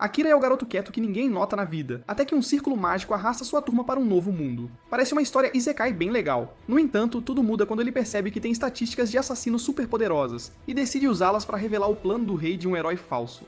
Akira é o garoto quieto que ninguém nota na vida, até que um círculo mágico arrasta sua turma para um novo mundo. Parece uma história isekai bem legal. No entanto, tudo muda quando ele percebe que tem estatísticas de assassino super poderosas, e decide usá-las para revelar o plano do rei de um herói falso.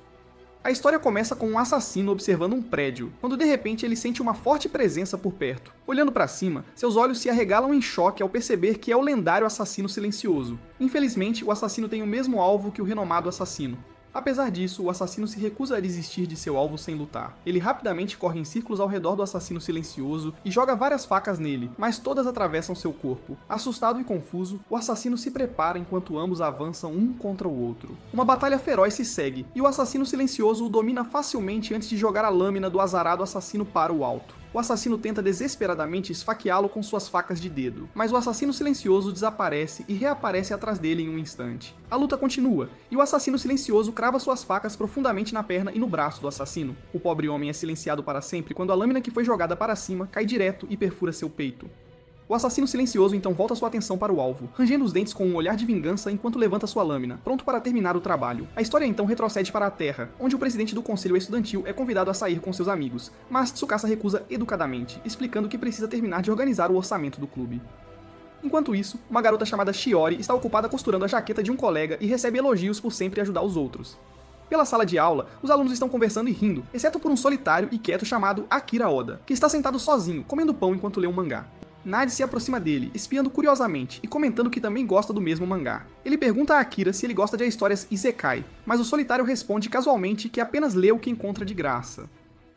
A história começa com um assassino observando um prédio, quando de repente ele sente uma forte presença por perto. Olhando para cima, seus olhos se arregalam em choque ao perceber que é o lendário assassino silencioso. Infelizmente, o assassino tem o mesmo alvo que o renomado assassino. Apesar disso, o assassino se recusa a desistir de seu alvo sem lutar. Ele rapidamente corre em círculos ao redor do assassino silencioso e joga várias facas nele, mas todas atravessam seu corpo. Assustado e confuso, o assassino se prepara enquanto ambos avançam um contra o outro. Uma batalha feroz se segue, e o assassino silencioso o domina facilmente antes de jogar a lâmina do azarado assassino para o alto. O assassino tenta desesperadamente esfaqueá-lo com suas facas de dedo, mas o assassino silencioso desaparece e reaparece atrás dele em um instante. A luta continua, e o assassino silencioso crava suas facas profundamente na perna e no braço do assassino. O pobre homem é silenciado para sempre quando a lâmina que foi jogada para cima cai direto e perfura seu peito. O assassino silencioso então volta sua atenção para o alvo, rangendo os dentes com um olhar de vingança enquanto levanta sua lâmina, pronto para terminar o trabalho. A história então retrocede para a Terra, onde o presidente do conselho estudantil é convidado a sair com seus amigos, mas Tsukasa recusa educadamente, explicando que precisa terminar de organizar o orçamento do clube. Enquanto isso, uma garota chamada Shiori está ocupada costurando a jaqueta de um colega e recebe elogios por sempre ajudar os outros. Pela sala de aula, os alunos estão conversando e rindo, exceto por um solitário e quieto chamado Akira Oda, que está sentado sozinho, comendo pão enquanto lê um mangá. Nade se aproxima dele, espiando curiosamente e comentando que também gosta do mesmo mangá. Ele pergunta a Akira se ele gosta de histórias isekai, mas o solitário responde casualmente que apenas lê o que encontra de graça.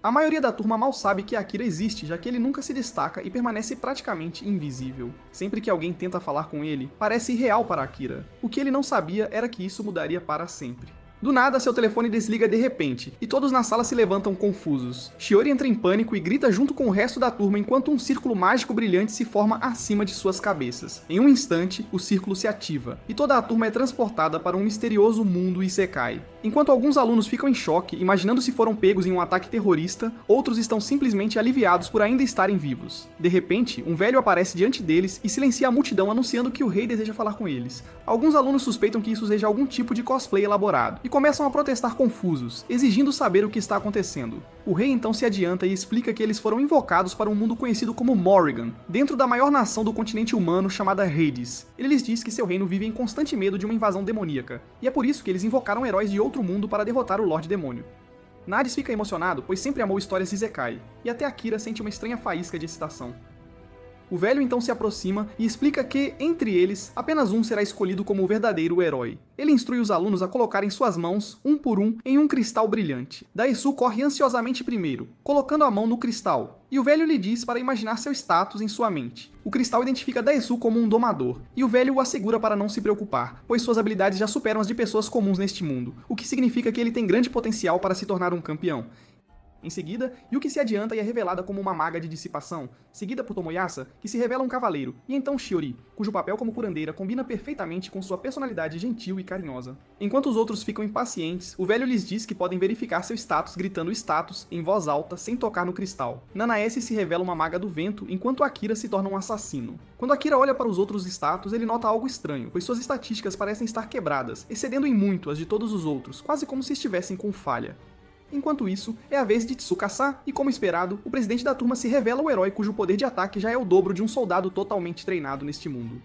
A maioria da turma mal sabe que Akira existe, já que ele nunca se destaca e permanece praticamente invisível. Sempre que alguém tenta falar com ele, parece irreal para Akira. O que ele não sabia era que isso mudaria para sempre. Do nada, seu telefone desliga de repente, e todos na sala se levantam confusos. Shiori entra em pânico e grita junto com o resto da turma enquanto um círculo mágico brilhante se forma acima de suas cabeças. Em um instante, o círculo se ativa, e toda a turma é transportada para um misterioso mundo isekai. Enquanto alguns alunos ficam em choque, imaginando se foram pegos em um ataque terrorista, outros estão simplesmente aliviados por ainda estarem vivos. De repente, um velho aparece diante deles e silencia a multidão anunciando que o rei deseja falar com eles. Alguns alunos suspeitam que isso seja algum tipo de cosplay elaborado, e começam a protestar confusos, exigindo saber o que está acontecendo. O rei então se adianta e explica que eles foram invocados para um mundo conhecido como Morrigan, dentro da maior nação do continente humano chamada Hades. Ele lhes diz que seu reino vive em constante medo de uma invasão demoníaca, e é por isso que eles invocaram heróis de outro mundo para derrotar o Lorde Demônio. Nades fica emocionado, pois sempre amou histórias isekai, e até Akira sente uma estranha faísca de excitação. O velho então se aproxima e explica que, entre eles, apenas um será escolhido como o verdadeiro herói. Ele instrui os alunos a colocarem suas mãos, um por um, em um cristal brilhante. Daesu corre ansiosamente primeiro, colocando a mão no cristal, e o velho lhe diz para imaginar seu status em sua mente. O cristal identifica Daesu como um domador, e o velho o assegura para não se preocupar, pois suas habilidades já superam as de pessoas comuns neste mundo, o que significa que ele tem grande potencial para se tornar um campeão. Em seguida, Yuki se adianta e é revelada como uma maga de dissipação, seguida por Tomoyasa, que se revela um cavaleiro, e então Shiori, cujo papel como curandeira combina perfeitamente com sua personalidade gentil e carinhosa. Enquanto os outros ficam impacientes, o velho lhes diz que podem verificar seu status gritando status em voz alta sem tocar no cristal. Nanaese se revela uma maga do vento, enquanto Akira se torna um assassino. Quando Akira olha para os outros status, ele nota algo estranho, pois suas estatísticas parecem estar quebradas, excedendo em muito as de todos os outros, quase como se estivessem com falha. Enquanto isso, é a vez de Tsukasa, e como esperado, o presidente da turma se revela o herói cujo poder de ataque já é o dobro de um soldado totalmente treinado neste mundo.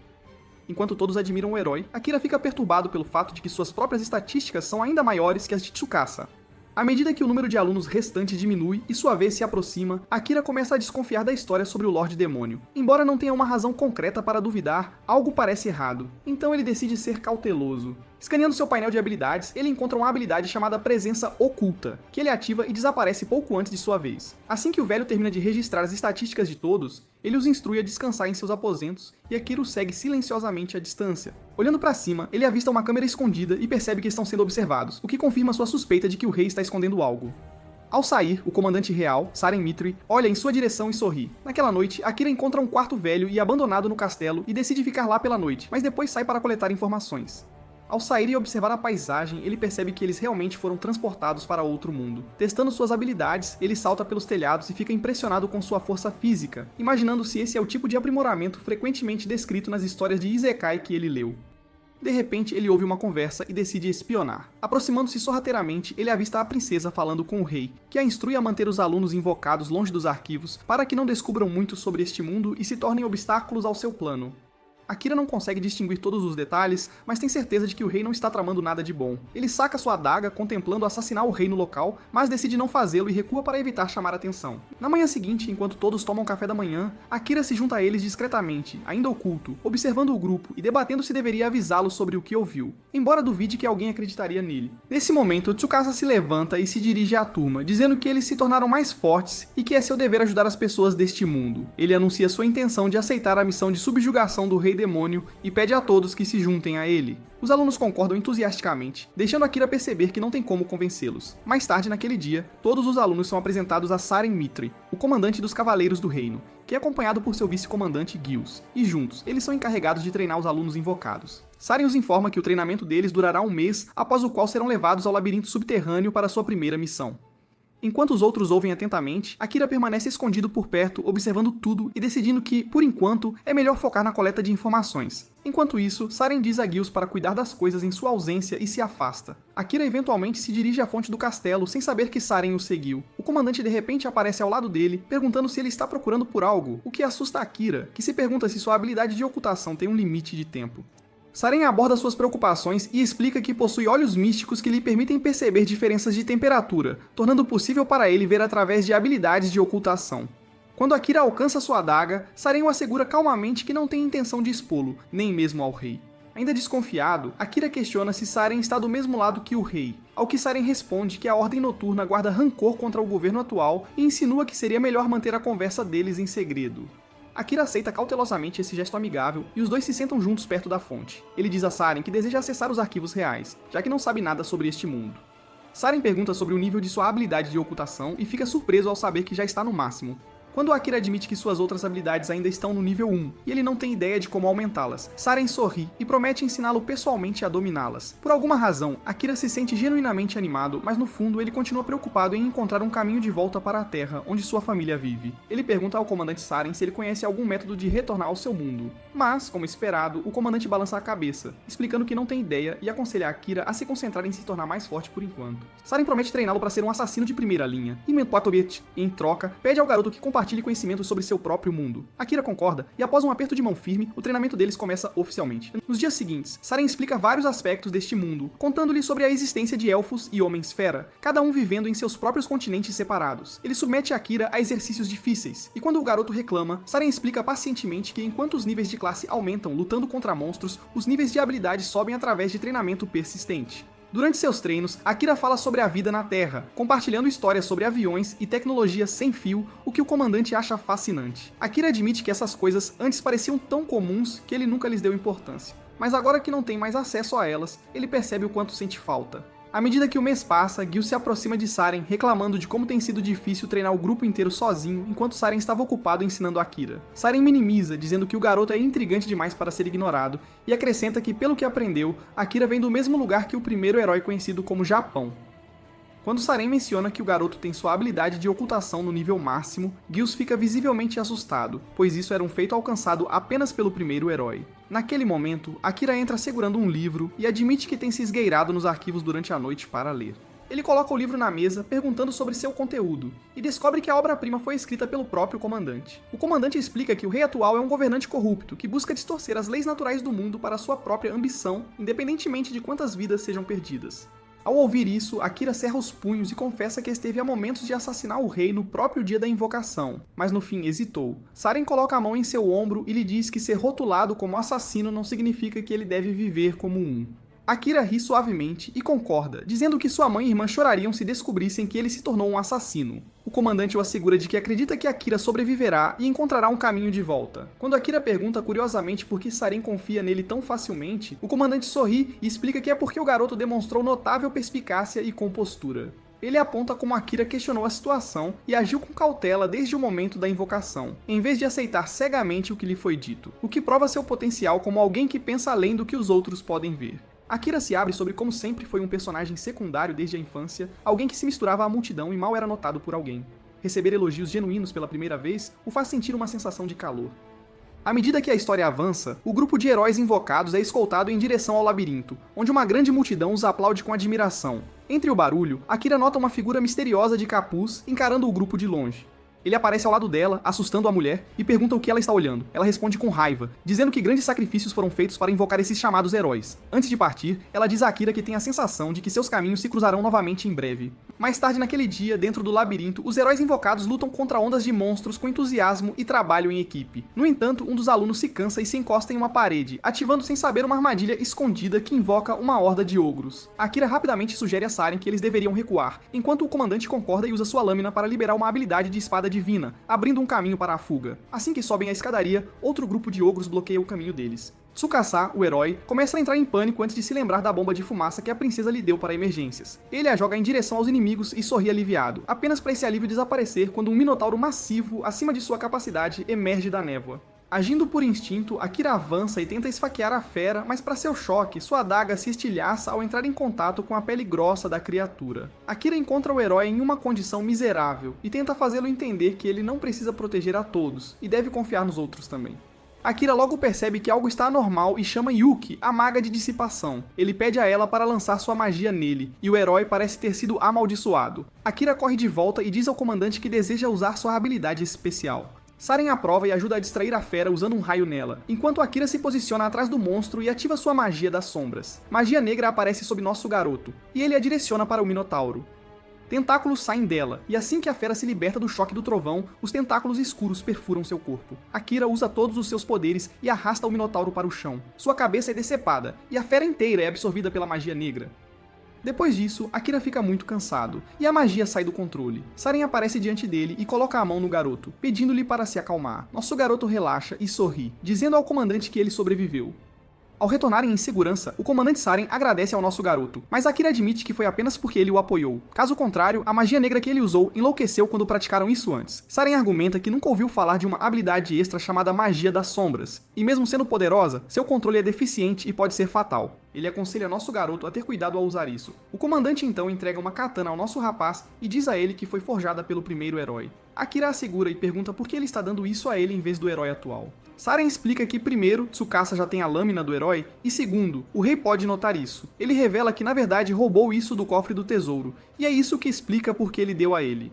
Enquanto todos admiram o herói, Akira fica perturbado pelo fato de que suas próprias estatísticas são ainda maiores que as de Tsukasa. À medida que o número de alunos restantes diminui e sua vez se aproxima, Akira começa a desconfiar da história sobre o Lorde Demônio. Embora não tenha uma razão concreta para duvidar, algo parece errado, então ele decide ser cauteloso. Escaneando seu painel de habilidades, ele encontra uma habilidade chamada Presença Oculta, que ele ativa e desaparece pouco antes de sua vez. Assim que o velho termina de registrar as estatísticas de todos, ele os instrui a descansar em seus aposentos e Akira os segue silenciosamente à distância. Olhando para cima, ele avista uma câmera escondida e percebe que estão sendo observados, o que confirma sua suspeita de que o rei está escondendo algo. Ao sair, o comandante real, Saren Mitri, olha em sua direção e sorri. Naquela noite, Akira encontra um quarto velho e abandonado no castelo e decide ficar lá pela noite, mas depois sai para coletar informações. Ao sair e observar a paisagem, ele percebe que eles realmente foram transportados para outro mundo. Testando suas habilidades, ele salta pelos telhados e fica impressionado com sua força física, imaginando se esse é o tipo de aprimoramento frequentemente descrito nas histórias de Isekai que ele leu. De repente, ele ouve uma conversa e decide espionar. Aproximando-se sorrateiramente, ele avista a princesa falando com o rei, que a instrui a manter os alunos invocados longe dos arquivos para que não descubram muito sobre este mundo e se tornem obstáculos ao seu plano. Akira não consegue distinguir todos os detalhes, mas tem certeza de que o rei não está tramando nada de bom. Ele saca sua adaga, contemplando assassinar o rei no local, mas decide não fazê-lo e recua para evitar chamar atenção. Na manhã seguinte, enquanto todos tomam café da manhã, Akira se junta a eles discretamente, ainda oculto, observando o grupo e debatendo se deveria avisá-los sobre o que ouviu, embora duvide que alguém acreditaria nele. Nesse momento, Tsukasa se levanta e se dirige à turma, dizendo que eles se tornaram mais fortes e que é seu dever ajudar as pessoas deste mundo. Ele anuncia sua intenção de aceitar a missão de subjugação do rei demônio e pede a todos que se juntem a ele. Os alunos concordam entusiasticamente, deixando Akira perceber que não tem como convencê-los. Mais tarde naquele dia, todos os alunos são apresentados a Saren Mitri, o comandante dos Cavaleiros do Reino, que é acompanhado por seu vice-comandante Gils, e juntos, eles são encarregados de treinar os alunos invocados. Saren os informa que o treinamento deles durará um mês, após o qual serão levados ao labirinto subterrâneo para sua primeira missão. Enquanto os outros ouvem atentamente, Akira permanece escondido por perto, observando tudo e decidindo que, por enquanto, é melhor focar na coleta de informações. Enquanto isso, Saren diz a Gils para cuidar das coisas em sua ausência e se afasta. Akira eventualmente se dirige à fonte do castelo sem saber que Saren o seguiu. O comandante de repente aparece ao lado dele, perguntando se ele está procurando por algo, o que assusta Akira, que se pergunta se sua habilidade de ocultação tem um limite de tempo. Saren aborda suas preocupações e explica que possui olhos místicos que lhe permitem perceber diferenças de temperatura, tornando possível para ele ver através de habilidades de ocultação. Quando Akira alcança sua adaga, Saren o assegura calmamente que não tem intenção de expô-lo, nem mesmo ao rei. Ainda desconfiado, Akira questiona se Saren está do mesmo lado que o rei, ao que Saren responde que a Ordem Noturna guarda rancor contra o governo atual e insinua que seria melhor manter a conversa deles em segredo. Akira aceita cautelosamente esse gesto amigável e os dois se sentam juntos perto da fonte. Ele diz a Saren que deseja acessar os arquivos reais, já que não sabe nada sobre este mundo. Saren pergunta sobre o nível de sua habilidade de ocultação e fica surpreso ao saber que já está no máximo. Quando Akira admite que suas outras habilidades ainda estão no nível 1 e ele não tem ideia de como aumentá-las, Saren sorri e promete ensiná-lo pessoalmente a dominá-las. Por alguma razão, Akira se sente genuinamente animado, mas no fundo ele continua preocupado em encontrar um caminho de volta para a Terra, onde sua família vive. Ele pergunta ao comandante Saren se ele conhece algum método de retornar ao seu mundo. Mas, como esperado, o comandante balança a cabeça, explicando que não tem ideia e aconselha Akira a se concentrar em se tornar mais forte por enquanto. Saren promete treiná-lo para ser um assassino de primeira linha, e Menpatobiet, em troca, pede ao garoto que compartilhe conhecimentos sobre seu próprio mundo. Akira concorda, e após um aperto de mão firme, o treinamento deles começa oficialmente. Nos dias seguintes, Saren explica vários aspectos deste mundo, contando-lhe sobre a existência de elfos e homens-fera, cada um vivendo em seus próprios continentes separados. Ele submete Akira a exercícios difíceis, e quando o garoto reclama, Saren explica pacientemente que enquanto os níveis de classe aumentam lutando contra monstros, os níveis de habilidade sobem através de treinamento persistente. Durante seus treinos, Akira fala sobre a vida na Terra, compartilhando histórias sobre aviões e tecnologia sem fio, o que o comandante acha fascinante. Akira admite que essas coisas antes pareciam tão comuns que ele nunca lhes deu importância. Mas agora que não tem mais acesso a elas, ele percebe o quanto sente falta. À medida que o mês passa, Gil se aproxima de Saren, reclamando de como tem sido difícil treinar o grupo inteiro sozinho, enquanto Saren estava ocupado ensinando Akira. Saren minimiza, dizendo que o garoto é intrigante demais para ser ignorado, e acrescenta que, pelo que aprendeu, Akira vem do mesmo lugar que o primeiro herói conhecido como Japão. Quando Saren menciona que o garoto tem sua habilidade de ocultação no nível máximo, Gil fica visivelmente assustado, pois isso era um feito alcançado apenas pelo primeiro herói. Naquele momento, Akira entra segurando um livro e admite que tem se esgueirado nos arquivos durante a noite para ler. Ele coloca o livro na mesa, perguntando sobre seu conteúdo, e descobre que a obra-prima foi escrita pelo próprio comandante. O comandante explica que o rei atual é um governante corrupto, que busca distorcer as leis naturais do mundo para sua própria ambição, independentemente de quantas vidas sejam perdidas. Ao ouvir isso, Akira cerra os punhos e confessa que esteve a momentos de assassinar o rei no próprio dia da invocação, mas no fim hesitou. Saren coloca a mão em seu ombro e lhe diz que ser rotulado como assassino não significa que ele deve viver como um. Akira ri suavemente e concorda, dizendo que sua mãe e irmã chorariam se descobrissem que ele se tornou um assassino. O comandante o assegura de que acredita que Akira sobreviverá e encontrará um caminho de volta. Quando Akira pergunta curiosamente por que Saren confia nele tão facilmente, o comandante sorri e explica que é porque o garoto demonstrou notável perspicácia e compostura. Ele aponta como Akira questionou a situação e agiu com cautela desde o momento da invocação, em vez de aceitar cegamente o que lhe foi dito, o que prova seu potencial como alguém que pensa além do que os outros podem ver. Akira se abre sobre como sempre foi um personagem secundário desde a infância, alguém que se misturava à multidão e mal era notado por alguém. Receber elogios genuínos pela primeira vez o faz sentir uma sensação de calor. À medida que a história avança, o grupo de heróis invocados é escoltado em direção ao labirinto, onde uma grande multidão os aplaude com admiração. Entre o barulho, Akira nota uma figura misteriosa de capuz encarando o grupo de longe. Ele aparece ao lado dela, assustando a mulher, e pergunta o que ela está olhando. Ela responde com raiva, dizendo que grandes sacrifícios foram feitos para invocar esses chamados heróis. Antes de partir, ela diz a Akira que tem a sensação de que seus caminhos se cruzarão novamente em breve. Mais tarde naquele dia, dentro do labirinto, os heróis invocados lutam contra ondas de monstros com entusiasmo e trabalho em equipe. No entanto, um dos alunos se cansa e se encosta em uma parede, ativando sem saber uma armadilha escondida que invoca uma horda de ogros. Akira rapidamente sugere a Saren que eles deveriam recuar, enquanto o comandante concorda e usa sua lâmina para liberar uma habilidade de espada divina, abrindo um caminho para a fuga. Assim que sobem a escadaria, outro grupo de ogros bloqueia o caminho deles. Tsukasa, o herói, começa a entrar em pânico antes de se lembrar da bomba de fumaça que a princesa lhe deu para emergências. Ele a joga em direção aos inimigos e sorri aliviado, apenas para esse alívio desaparecer quando um minotauro massivo, acima de sua capacidade, emerge da névoa. Agindo por instinto, Akira avança e tenta esfaquear a fera, mas para seu choque, sua adaga se estilhaça ao entrar em contato com a pele grossa da criatura. Akira encontra o herói em uma condição miserável e tenta fazê-lo entender que ele não precisa proteger a todos e deve confiar nos outros também. Akira logo percebe que algo está anormal e chama Yuki, a maga de dissipação. Ele pede a ela para lançar sua magia nele, e o herói parece ter sido amaldiçoado. Akira corre de volta e diz ao comandante que deseja usar sua habilidade especial. Saren aprova e ajuda a distrair a fera usando um raio nela, enquanto Akira se posiciona atrás do monstro e ativa sua magia das sombras. Magia negra aparece sob nosso garoto, e ele a direciona para o Minotauro. Tentáculos saem dela, e assim que a fera se liberta do choque do trovão, os tentáculos escuros perfuram seu corpo. Akira usa todos os seus poderes e arrasta o Minotauro para o chão. Sua cabeça é decepada, e a fera inteira é absorvida pela magia negra. Depois disso, Akira fica muito cansado, e a magia sai do controle. Saren aparece diante dele e coloca a mão no garoto, pedindo-lhe para se acalmar. Nosso garoto relaxa e sorri, dizendo ao comandante que ele sobreviveu. Ao retornarem em segurança, o comandante Saren agradece ao nosso garoto, mas Akira admite que foi apenas porque ele o apoiou. Caso contrário, a magia negra que ele usou enlouqueceu quando praticaram isso antes. Saren argumenta que nunca ouviu falar de uma habilidade extra chamada Magia das Sombras, e mesmo sendo poderosa, seu controle é deficiente e pode ser fatal. Ele aconselha nosso garoto a ter cuidado ao usar isso. O comandante então entrega uma katana ao nosso rapaz e diz a ele que foi forjada pelo primeiro herói. Akira assegura e pergunta por que ele está dando isso a ele em vez do herói atual. Saren explica que primeiro, Tsukasa já tem a lâmina do herói, e segundo, o rei pode notar isso. Ele revela que na verdade roubou isso do cofre do tesouro, e é isso que explica por que ele deu a ele.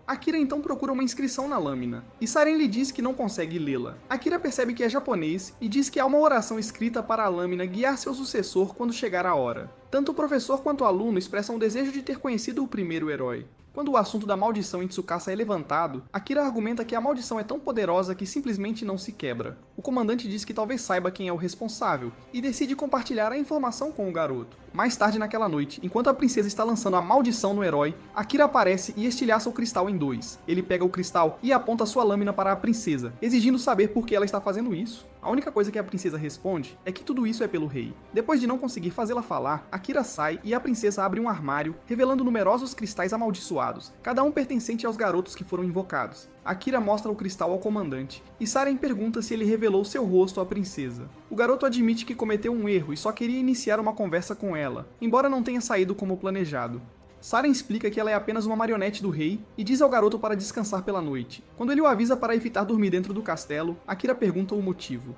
Akira então procura uma inscrição na lâmina, e Saren lhe diz que não consegue lê-la. Akira percebe que é japonês e diz que há uma oração escrita para a lâmina guiar seu sucessor quando chegar a hora. Tanto o professor quanto o aluno expressam o desejo de ter conhecido o primeiro herói. Quando o assunto da maldição em Tsukasa é levantado, Akira argumenta que a maldição é tão poderosa que simplesmente não se quebra. O comandante diz que talvez saiba quem é o responsável, e decide compartilhar a informação com o garoto. Mais tarde naquela noite, enquanto a princesa está lançando a maldição no herói, Akira aparece e estilhaça o cristal em dois. Ele pega o cristal e aponta sua lâmina para a princesa, exigindo saber por que ela está fazendo isso. A única coisa que a princesa responde é que tudo isso é pelo rei. Depois de não conseguir fazê-la falar, Akira sai e a princesa abre um armário, revelando numerosos cristais amaldiçoados, cada um pertencente aos garotos que foram invocados. Akira mostra o cristal ao comandante, e Saren pergunta se ele revelou seu rosto à princesa. O garoto admite que cometeu um erro e só queria iniciar uma conversa com ela, embora não tenha saído como planejado. Saren explica que ela é apenas uma marionete do rei e diz ao garoto para descansar pela noite. Quando ele o avisa para evitar dormir dentro do castelo, Akira pergunta o motivo.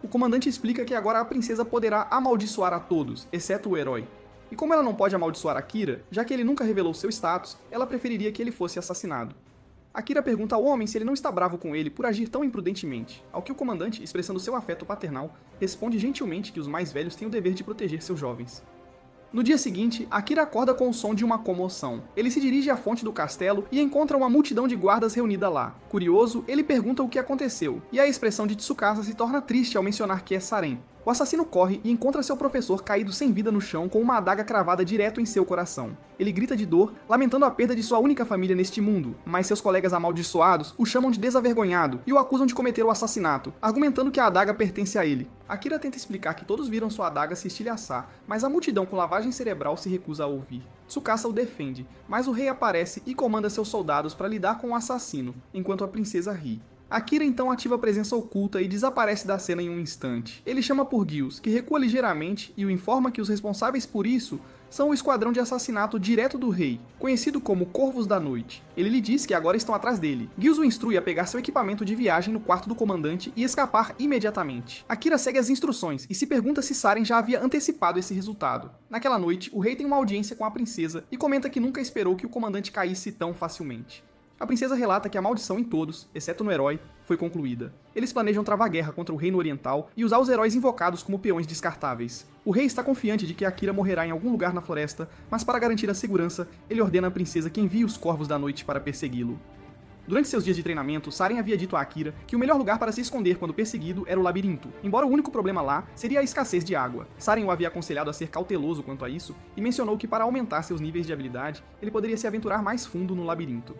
O comandante explica que agora a princesa poderá amaldiçoar a todos, exceto o herói. E como ela não pode amaldiçoar Akira, já que ele nunca revelou seu status, ela preferiria que ele fosse assassinado. Akira pergunta ao homem se ele não está bravo com ele por agir tão imprudentemente, ao que o comandante, expressando seu afeto paternal, responde gentilmente que os mais velhos têm o dever de proteger seus jovens. No dia seguinte, Akira acorda com o som de uma comoção. Ele se dirige à fonte do castelo e encontra uma multidão de guardas reunida lá. Curioso, ele pergunta o que aconteceu, e a expressão de Tsukasa se torna triste ao mencionar que é Saren. O assassino corre e encontra seu professor caído sem vida no chão com uma adaga cravada direto em seu coração. Ele grita de dor, lamentando a perda de sua única família neste mundo, mas seus colegas amaldiçoados o chamam de desavergonhado e o acusam de cometer o assassinato, argumentando que a adaga pertence a ele. Akira tenta explicar que todos viram sua adaga se estilhaçar, mas a multidão com lavagem cerebral se recusa a ouvir. Tsukasa o defende, mas o rei aparece e comanda seus soldados para lidar com o assassino, enquanto a princesa ri. Akira então ativa a presença oculta e desaparece da cena em um instante. Ele chama por Gills, que recua ligeiramente e o informa que os responsáveis por isso são o esquadrão de assassinato direto do rei, conhecido como Corvos da Noite. Ele lhe diz que agora estão atrás dele. Gills o instrui a pegar seu equipamento de viagem no quarto do comandante e escapar imediatamente. Akira segue as instruções e se pergunta se Saren já havia antecipado esse resultado. Naquela noite, o rei tem uma audiência com a princesa e comenta que nunca esperou que o comandante caísse tão facilmente. A princesa relata que a maldição em todos, exceto no herói, foi concluída. Eles planejam travar guerra contra o Reino Oriental e usar os heróis invocados como peões descartáveis. O rei está confiante de que Akira morrerá em algum lugar na floresta, mas para garantir a segurança, ele ordena à princesa que envie os Corvos da Noite para persegui-lo. Durante seus dias de treinamento, Saren havia dito a Akira que o melhor lugar para se esconder quando perseguido era o labirinto, embora o único problema lá seria a escassez de água. Saren o havia aconselhado a ser cauteloso quanto a isso e mencionou que para aumentar seus níveis de habilidade, ele poderia se aventurar mais fundo no labirinto.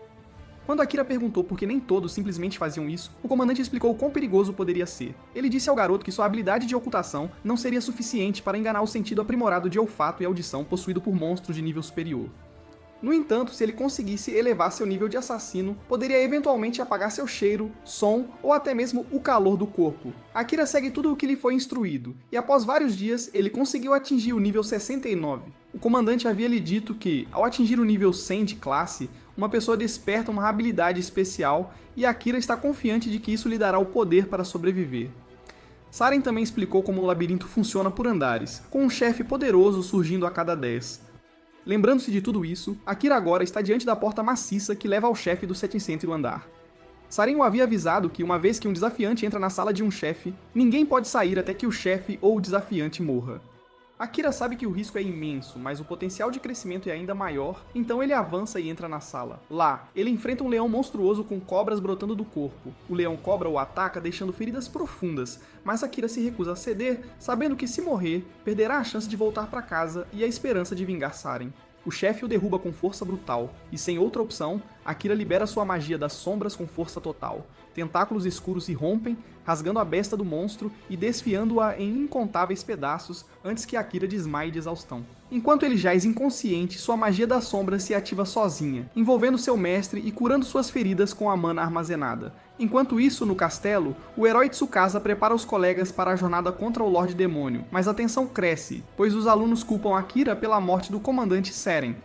Quando Akira perguntou por que nem todos simplesmente faziam isso, o comandante explicou o quão perigoso poderia ser. Ele disse ao garoto que sua habilidade de ocultação não seria suficiente para enganar o sentido aprimorado de olfato e audição possuído por monstros de nível superior. No entanto, se ele conseguisse elevar seu nível de assassino, poderia eventualmente apagar seu cheiro, som ou até mesmo o calor do corpo. Akira segue tudo o que lhe foi instruído, e após vários dias, ele conseguiu atingir o nível 69. O comandante havia lhe dito que, ao atingir o nível 100 de classe, uma pessoa desperta uma habilidade especial e Akira está confiante de que isso lhe dará o poder para sobreviver. Saren também explicou como o labirinto funciona por andares, com um chefe poderoso surgindo a cada 10. Lembrando-se de tudo isso, Akira agora está diante da porta maciça que leva ao chefe do 700º andar. Saren o havia avisado que uma vez que um desafiante entra na sala de um chefe, ninguém pode sair até que o chefe ou o desafiante morra. Akira sabe que o risco é imenso, mas o potencial de crescimento é ainda maior, então ele avança e entra na sala. Lá, ele enfrenta um leão monstruoso com cobras brotando do corpo. O leão-cobra o ataca deixando feridas profundas, mas Akira se recusa a ceder, sabendo que se morrer, perderá a chance de voltar para casa e a esperança de vingar Saren. O chefe o derruba com força brutal, e sem outra opção, Akira libera sua magia das sombras com força total. Tentáculos escuros se rompem, rasgando a besta do monstro e desfiando-a em incontáveis pedaços antes que Akira desmaie de exaustão. Enquanto ele jaz inconsciente, sua magia das sombras se ativa sozinha, envolvendo seu mestre e curando suas feridas com a mana armazenada. Enquanto isso, no castelo, o herói Tsukasa prepara os colegas para a jornada contra o Lorde Demônio, mas a tensão cresce, pois os alunos culpam Akira pela morte do comandante Seren.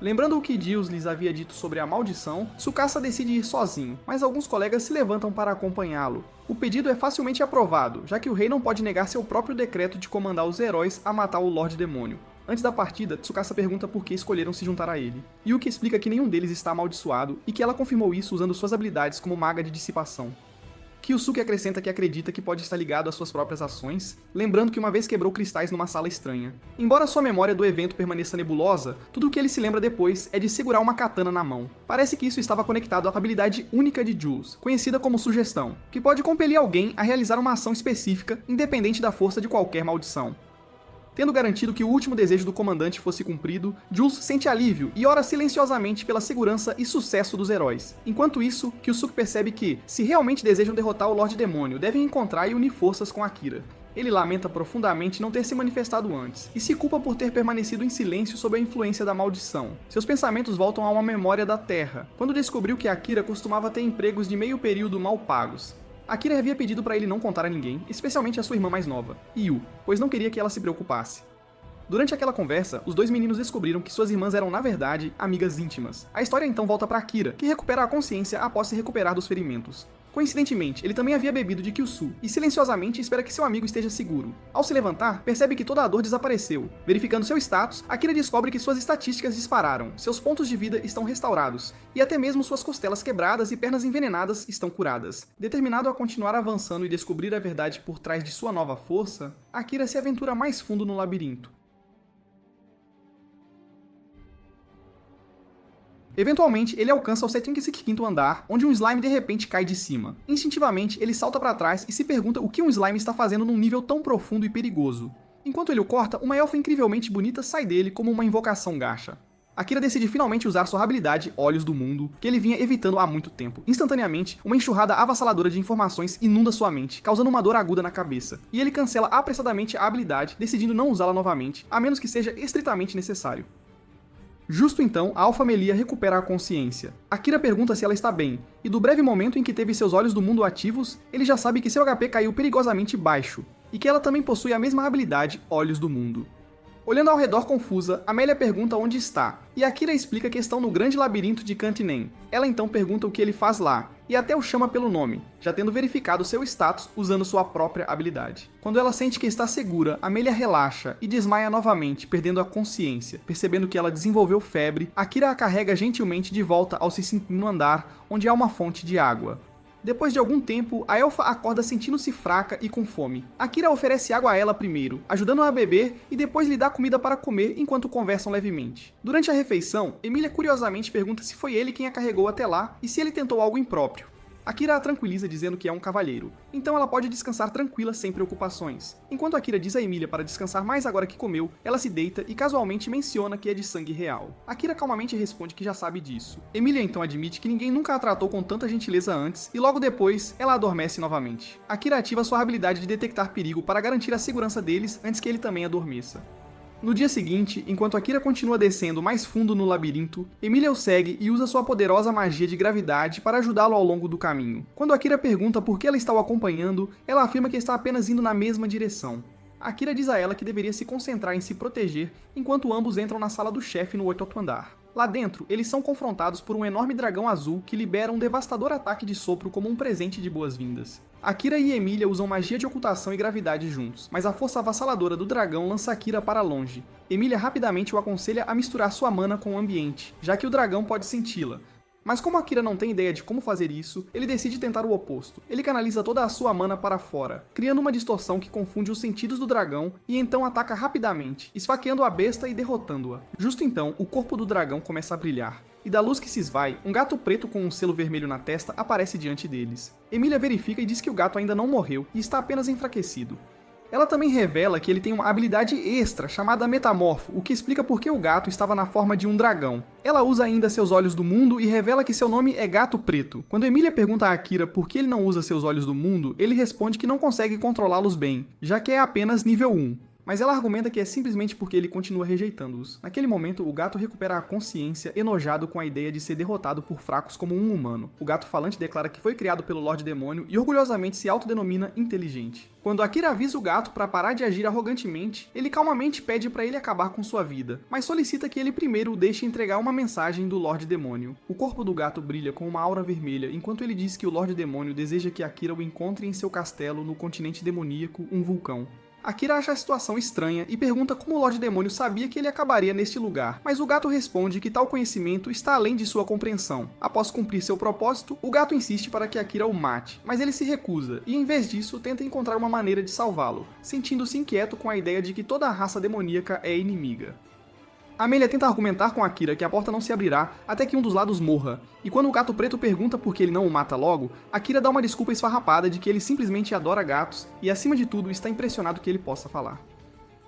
Lembrando o que Gills lhes havia dito sobre a maldição, Tsukasa decide ir sozinho, mas alguns colegas se levantam para acompanhá-lo. O pedido é facilmente aprovado, já que o rei não pode negar seu próprio decreto de comandar os heróis a matar o Lorde Demônio. Antes da partida, Tsukasa pergunta por que escolheram se juntar a ele, Yuki explica que nenhum deles está amaldiçoado e que ela confirmou isso usando suas habilidades como maga de dissipação. Kyosuke acrescenta que acredita que pode estar ligado às suas próprias ações, lembrando que uma vez quebrou cristais numa sala estranha. Embora sua memória do evento permaneça nebulosa, tudo o que ele se lembra depois é de segurar uma katana na mão. Parece que isso estava conectado à habilidade única de Jules, conhecida como sugestão, que pode compelir alguém a realizar uma ação específica, independente da força de qualquer maldição. Tendo garantido que o último desejo do comandante fosse cumprido, Jules sente alívio e ora silenciosamente pela segurança e sucesso dos heróis. Enquanto isso, Kyosuke percebe que, se realmente desejam derrotar o Lorde Demônio, devem encontrar e unir forças com Akira. Ele lamenta profundamente não ter se manifestado antes, e se culpa por ter permanecido em silêncio sob a influência da maldição. Seus pensamentos voltam a uma memória da Terra, quando descobriu que Akira costumava ter empregos de meio período mal pagos. Akira havia pedido para ele não contar a ninguém, especialmente a sua irmã mais nova, Yu, pois não queria que ela se preocupasse. Durante aquela conversa, os dois meninos descobriram que suas irmãs eram, na verdade, amigas íntimas. A história então volta para Akira, que recupera a consciência após se recuperar dos ferimentos. Coincidentemente, ele também havia bebido de Kyusu, e silenciosamente espera que seu amigo esteja seguro. Ao se levantar, percebe que toda a dor desapareceu. Verificando seu status, Akira descobre que suas estatísticas dispararam, seus pontos de vida estão restaurados, e até mesmo suas costelas quebradas e pernas envenenadas estão curadas. Determinado a continuar avançando e descobrir a verdade por trás de sua nova força, Akira se aventura mais fundo no labirinto. Eventualmente, ele alcança o 75º andar, onde um slime de repente cai de cima. Instintivamente, ele salta para trás e se pergunta o que um slime está fazendo num nível tão profundo e perigoso. Enquanto ele o corta, uma elfa incrivelmente bonita sai dele como uma invocação gacha. Akira decide finalmente usar sua habilidade Olhos do Mundo, que ele vinha evitando há muito tempo. Instantaneamente, uma enxurrada avassaladora de informações inunda sua mente, causando uma dor aguda na cabeça. E ele cancela apressadamente a habilidade, decidindo não usá-la novamente, a menos que seja estritamente necessário. Justo então, a Alpha Melia recupera a consciência. Akira pergunta se ela está bem, e do breve momento em que teve seus olhos do mundo ativos, ele já sabe que seu HP caiu perigosamente baixo, e que ela também possui a mesma habilidade Olhos do Mundo. Olhando ao redor confusa, Amélia pergunta onde está, e Akira explica que estão no grande labirinto de Cantinen. Ela então pergunta o que ele faz lá, e até o chama pelo nome, já tendo verificado seu status usando sua própria habilidade. Quando ela sente que está segura, Amélia relaxa e desmaia novamente, perdendo a consciência. Percebendo que ela desenvolveu febre, Akira a carrega gentilmente de volta ao no andar, onde há uma fonte de água. Depois de algum tempo, a elfa acorda sentindo-se fraca e com fome. Akira oferece água a ela primeiro, ajudando-a a beber e depois lhe dá comida para comer enquanto conversam levemente. Durante a refeição, Emília curiosamente pergunta se foi ele quem a carregou até lá e se ele tentou algo impróprio. Akira a tranquiliza dizendo que é um cavalheiro, então ela pode descansar tranquila sem preocupações. Enquanto Akira diz a Emília para descansar mais agora que comeu, ela se deita e casualmente menciona que é de sangue real. Akira calmamente responde que já sabe disso. Emília então admite que ninguém nunca a tratou com tanta gentileza antes e logo depois ela adormece novamente. Akira ativa sua habilidade de detectar perigo para garantir a segurança deles antes que ele também adormeça. No dia seguinte, enquanto Akira continua descendo mais fundo no labirinto, Emília o segue e usa sua poderosa magia de gravidade para ajudá-lo ao longo do caminho. Quando Akira pergunta por que ela está o acompanhando, ela afirma que está apenas indo na mesma direção. Akira diz a ela que deveria se concentrar em se proteger enquanto ambos entram na sala do chefe no 8º andar. Lá dentro, eles são confrontados por um enorme dragão azul que libera um devastador ataque de sopro como um presente de boas-vindas. Akira e Emília usam magia de ocultação e gravidade juntos, mas a força avassaladora do dragão lança Akira para longe. Emília rapidamente o aconselha a misturar sua mana com o ambiente, já que o dragão pode senti-la. Mas como Akira não tem ideia de como fazer isso, ele decide tentar o oposto. Ele canaliza toda a sua mana para fora, criando uma distorção que confunde os sentidos do dragão e então ataca rapidamente, esfaqueando a besta e derrotando-a. Justo então, o corpo do dragão começa a brilhar, e da luz que se esvai, um gato preto com um selo vermelho na testa aparece diante deles. Emília verifica e diz que o gato ainda não morreu e está apenas enfraquecido. Ela também revela que ele tem uma habilidade extra chamada Metamorfo, o que explica por que o gato estava na forma de um dragão. Ela usa ainda seus olhos do mundo e revela que seu nome é Gato Preto. Quando Emília pergunta a Akira por que ele não usa seus olhos do mundo, ele responde que não consegue controlá-los bem, já que é apenas nível 1. Mas ela argumenta que é simplesmente porque ele continua rejeitando-os. Naquele momento, o gato recupera a consciência, enojado com a ideia de ser derrotado por fracos como um humano. O gato falante declara que foi criado pelo Lorde Demônio e orgulhosamente se autodenomina inteligente. Quando Akira avisa o gato para parar de agir arrogantemente, ele calmamente pede para ele acabar com sua vida, mas solicita que ele primeiro o deixe entregar uma mensagem do Lorde Demônio. O corpo do gato brilha com uma aura vermelha, enquanto ele diz que o Lorde Demônio deseja que Akira o encontre em seu castelo no continente demoníaco, um vulcão. Akira acha a situação estranha e pergunta como o Lorde Demônio sabia que ele acabaria neste lugar, mas o gato responde que tal conhecimento está além de sua compreensão. Após cumprir seu propósito, o gato insiste para que Akira o mate, mas ele se recusa e, em vez disso, tenta encontrar uma maneira de salvá-lo, sentindo-se inquieto com a ideia de que toda a raça demoníaca é inimiga. Amélia tenta argumentar com Akira que a porta não se abrirá até que um dos lados morra, e quando o gato preto pergunta por que ele não o mata logo, Akira dá uma desculpa esfarrapada de que ele simplesmente adora gatos e, acima de tudo, está impressionado que ele possa falar.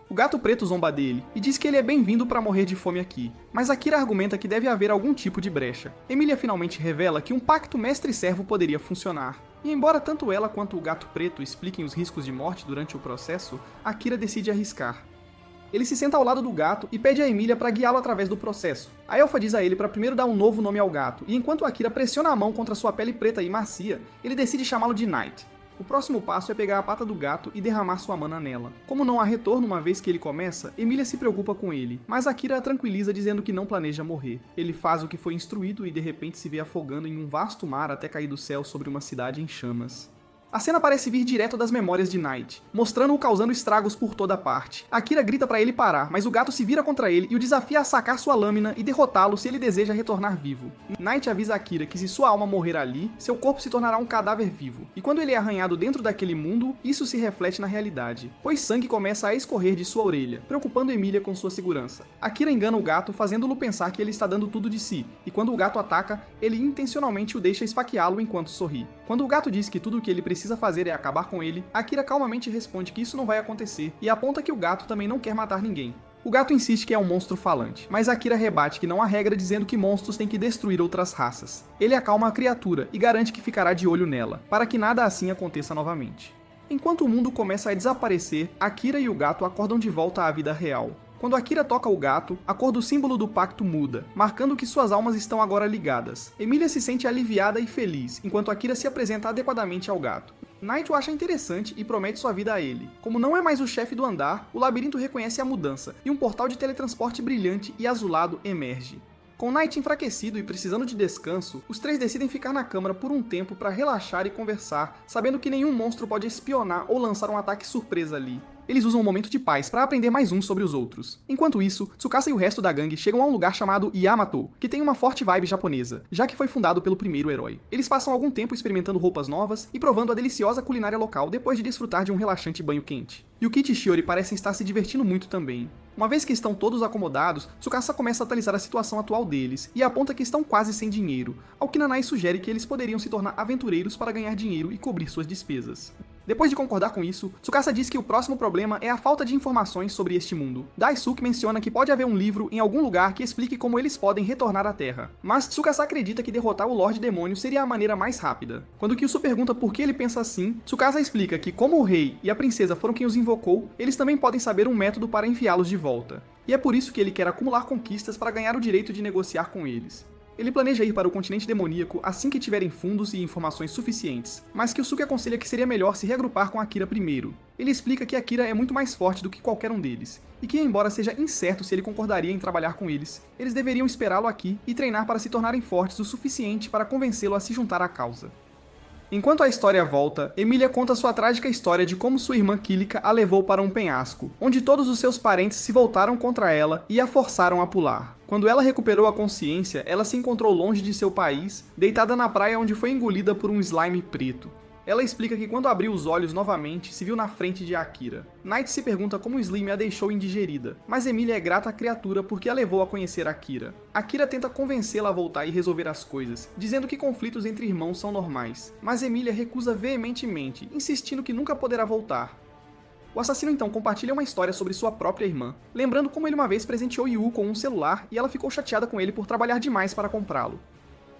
O gato preto zomba dele e diz que ele é bem-vindo para morrer de fome aqui, mas Akira argumenta que deve haver algum tipo de brecha. Emília finalmente revela que um pacto mestre-servo poderia funcionar. E embora tanto ela quanto o gato preto expliquem os riscos de morte durante o processo, Akira decide arriscar. Ele se senta ao lado do gato e pede a Emília para guiá-lo através do processo. A elfa diz a ele para primeiro dar um novo nome ao gato, e enquanto Akira pressiona a mão contra sua pele preta e macia, ele decide chamá-lo de Knight. O próximo passo é pegar a pata do gato e derramar sua mana nela. Como não há retorno uma vez que ele começa, Emília se preocupa com ele, mas Akira a tranquiliza dizendo que não planeja morrer. Ele faz o que foi instruído e de repente se vê afogando em um vasto mar até cair do céu sobre uma cidade em chamas. A cena parece vir direto das memórias de Knight, mostrando-o causando estragos por toda parte. Akira grita para ele parar, mas o gato se vira contra ele e o desafia a sacar sua lâmina e derrotá-lo se ele deseja retornar vivo. Knight avisa Akira que se sua alma morrer ali, seu corpo se tornará um cadáver vivo. E quando ele é arranhado dentro daquele mundo, isso se reflete na realidade, pois sangue começa a escorrer de sua orelha, preocupando Emília com sua segurança. Akira engana o gato, fazendo-lo pensar que ele está dando tudo de si, e quando o gato ataca, ele intencionalmente o deixa esfaqueá-lo enquanto sorri. Quando o gato diz que tudo o que ele precisa fazer é acabar com ele, Akira calmamente responde que isso não vai acontecer e aponta que o gato também não quer matar ninguém. O gato insiste que é um monstro falante, mas Akira rebate que não há regra dizendo que monstros têm que destruir outras raças. Ele acalma a criatura e garante que ficará de olho nela, para que nada assim aconteça novamente. Enquanto o mundo começa a desaparecer, Akira e o gato acordam de volta à vida real. Quando Akira toca o gato, a cor do símbolo do pacto muda, marcando que suas almas estão agora ligadas. Emilia se sente aliviada e feliz, enquanto Akira se apresenta adequadamente ao gato. Knight o acha interessante e promete sua vida a ele. Como não é mais o chefe do andar, o labirinto reconhece a mudança, e um portal de teletransporte brilhante e azulado emerge. Com Knight enfraquecido e precisando de descanso, os três decidem ficar na câmara por um tempo para relaxar e conversar, sabendo que nenhum monstro pode espionar ou lançar um ataque surpresa ali. Eles usam um momento de paz para aprender mais uns sobre os outros. Enquanto isso, Tsukasa e o resto da gangue chegam a um lugar chamado Yamato, que tem uma forte vibe japonesa, já que foi fundado pelo primeiro herói. Eles passam algum tempo experimentando roupas novas e provando a deliciosa culinária local depois de desfrutar de um relaxante banho quente. Yukichi e Shiori parecem estar se divertindo muito também. Uma vez que estão todos acomodados, Tsukasa começa a atualizar a situação atual deles e aponta que estão quase sem dinheiro, ao que Nanai sugere que eles poderiam se tornar aventureiros para ganhar dinheiro e cobrir suas despesas. Depois de concordar com isso, Tsukasa diz que o próximo problema é a falta de informações sobre este mundo. Daisuke menciona que pode haver um livro em algum lugar que explique como eles podem retornar à Terra, mas Tsukasa acredita que derrotar o Lorde Demônio seria a maneira mais rápida. Quando Kyuso pergunta por que ele pensa assim, Tsukasa explica que como o rei e a princesa foram quem os invocou, eles também podem saber um método para enviá-los de volta. E é por isso que ele quer acumular conquistas para ganhar o direito de negociar com eles. Ele planeja ir para o continente demoníaco assim que tiverem fundos e informações suficientes, mas Kyusuke aconselha que seria melhor se reagrupar com Akira primeiro. Ele explica que Akira é muito mais forte do que qualquer um deles, e que embora seja incerto se ele concordaria em trabalhar com eles, eles deveriam esperá-lo aqui e treinar para se tornarem fortes o suficiente para convencê-lo a se juntar à causa. Enquanto a história volta, Emilia conta sua trágica história de como sua irmã Kilika a levou para um penhasco, onde todos os seus parentes se voltaram contra ela e a forçaram a pular. Quando ela recuperou a consciência, ela se encontrou longe de seu país, deitada na praia onde foi engolida por um slime preto. Ela explica que quando abriu os olhos novamente, se viu na frente de Akira. Knight se pergunta como o slime a deixou indigerida, mas Emilia é grata à criatura porque a levou a conhecer Akira. Akira tenta convencê-la a voltar e resolver as coisas, dizendo que conflitos entre irmãos são normais, mas Emilia recusa veementemente, insistindo que nunca poderá voltar. O assassino então compartilha uma história sobre sua própria irmã, lembrando como ele uma vez presenteou Yu com um celular e ela ficou chateada com ele por trabalhar demais para comprá-lo.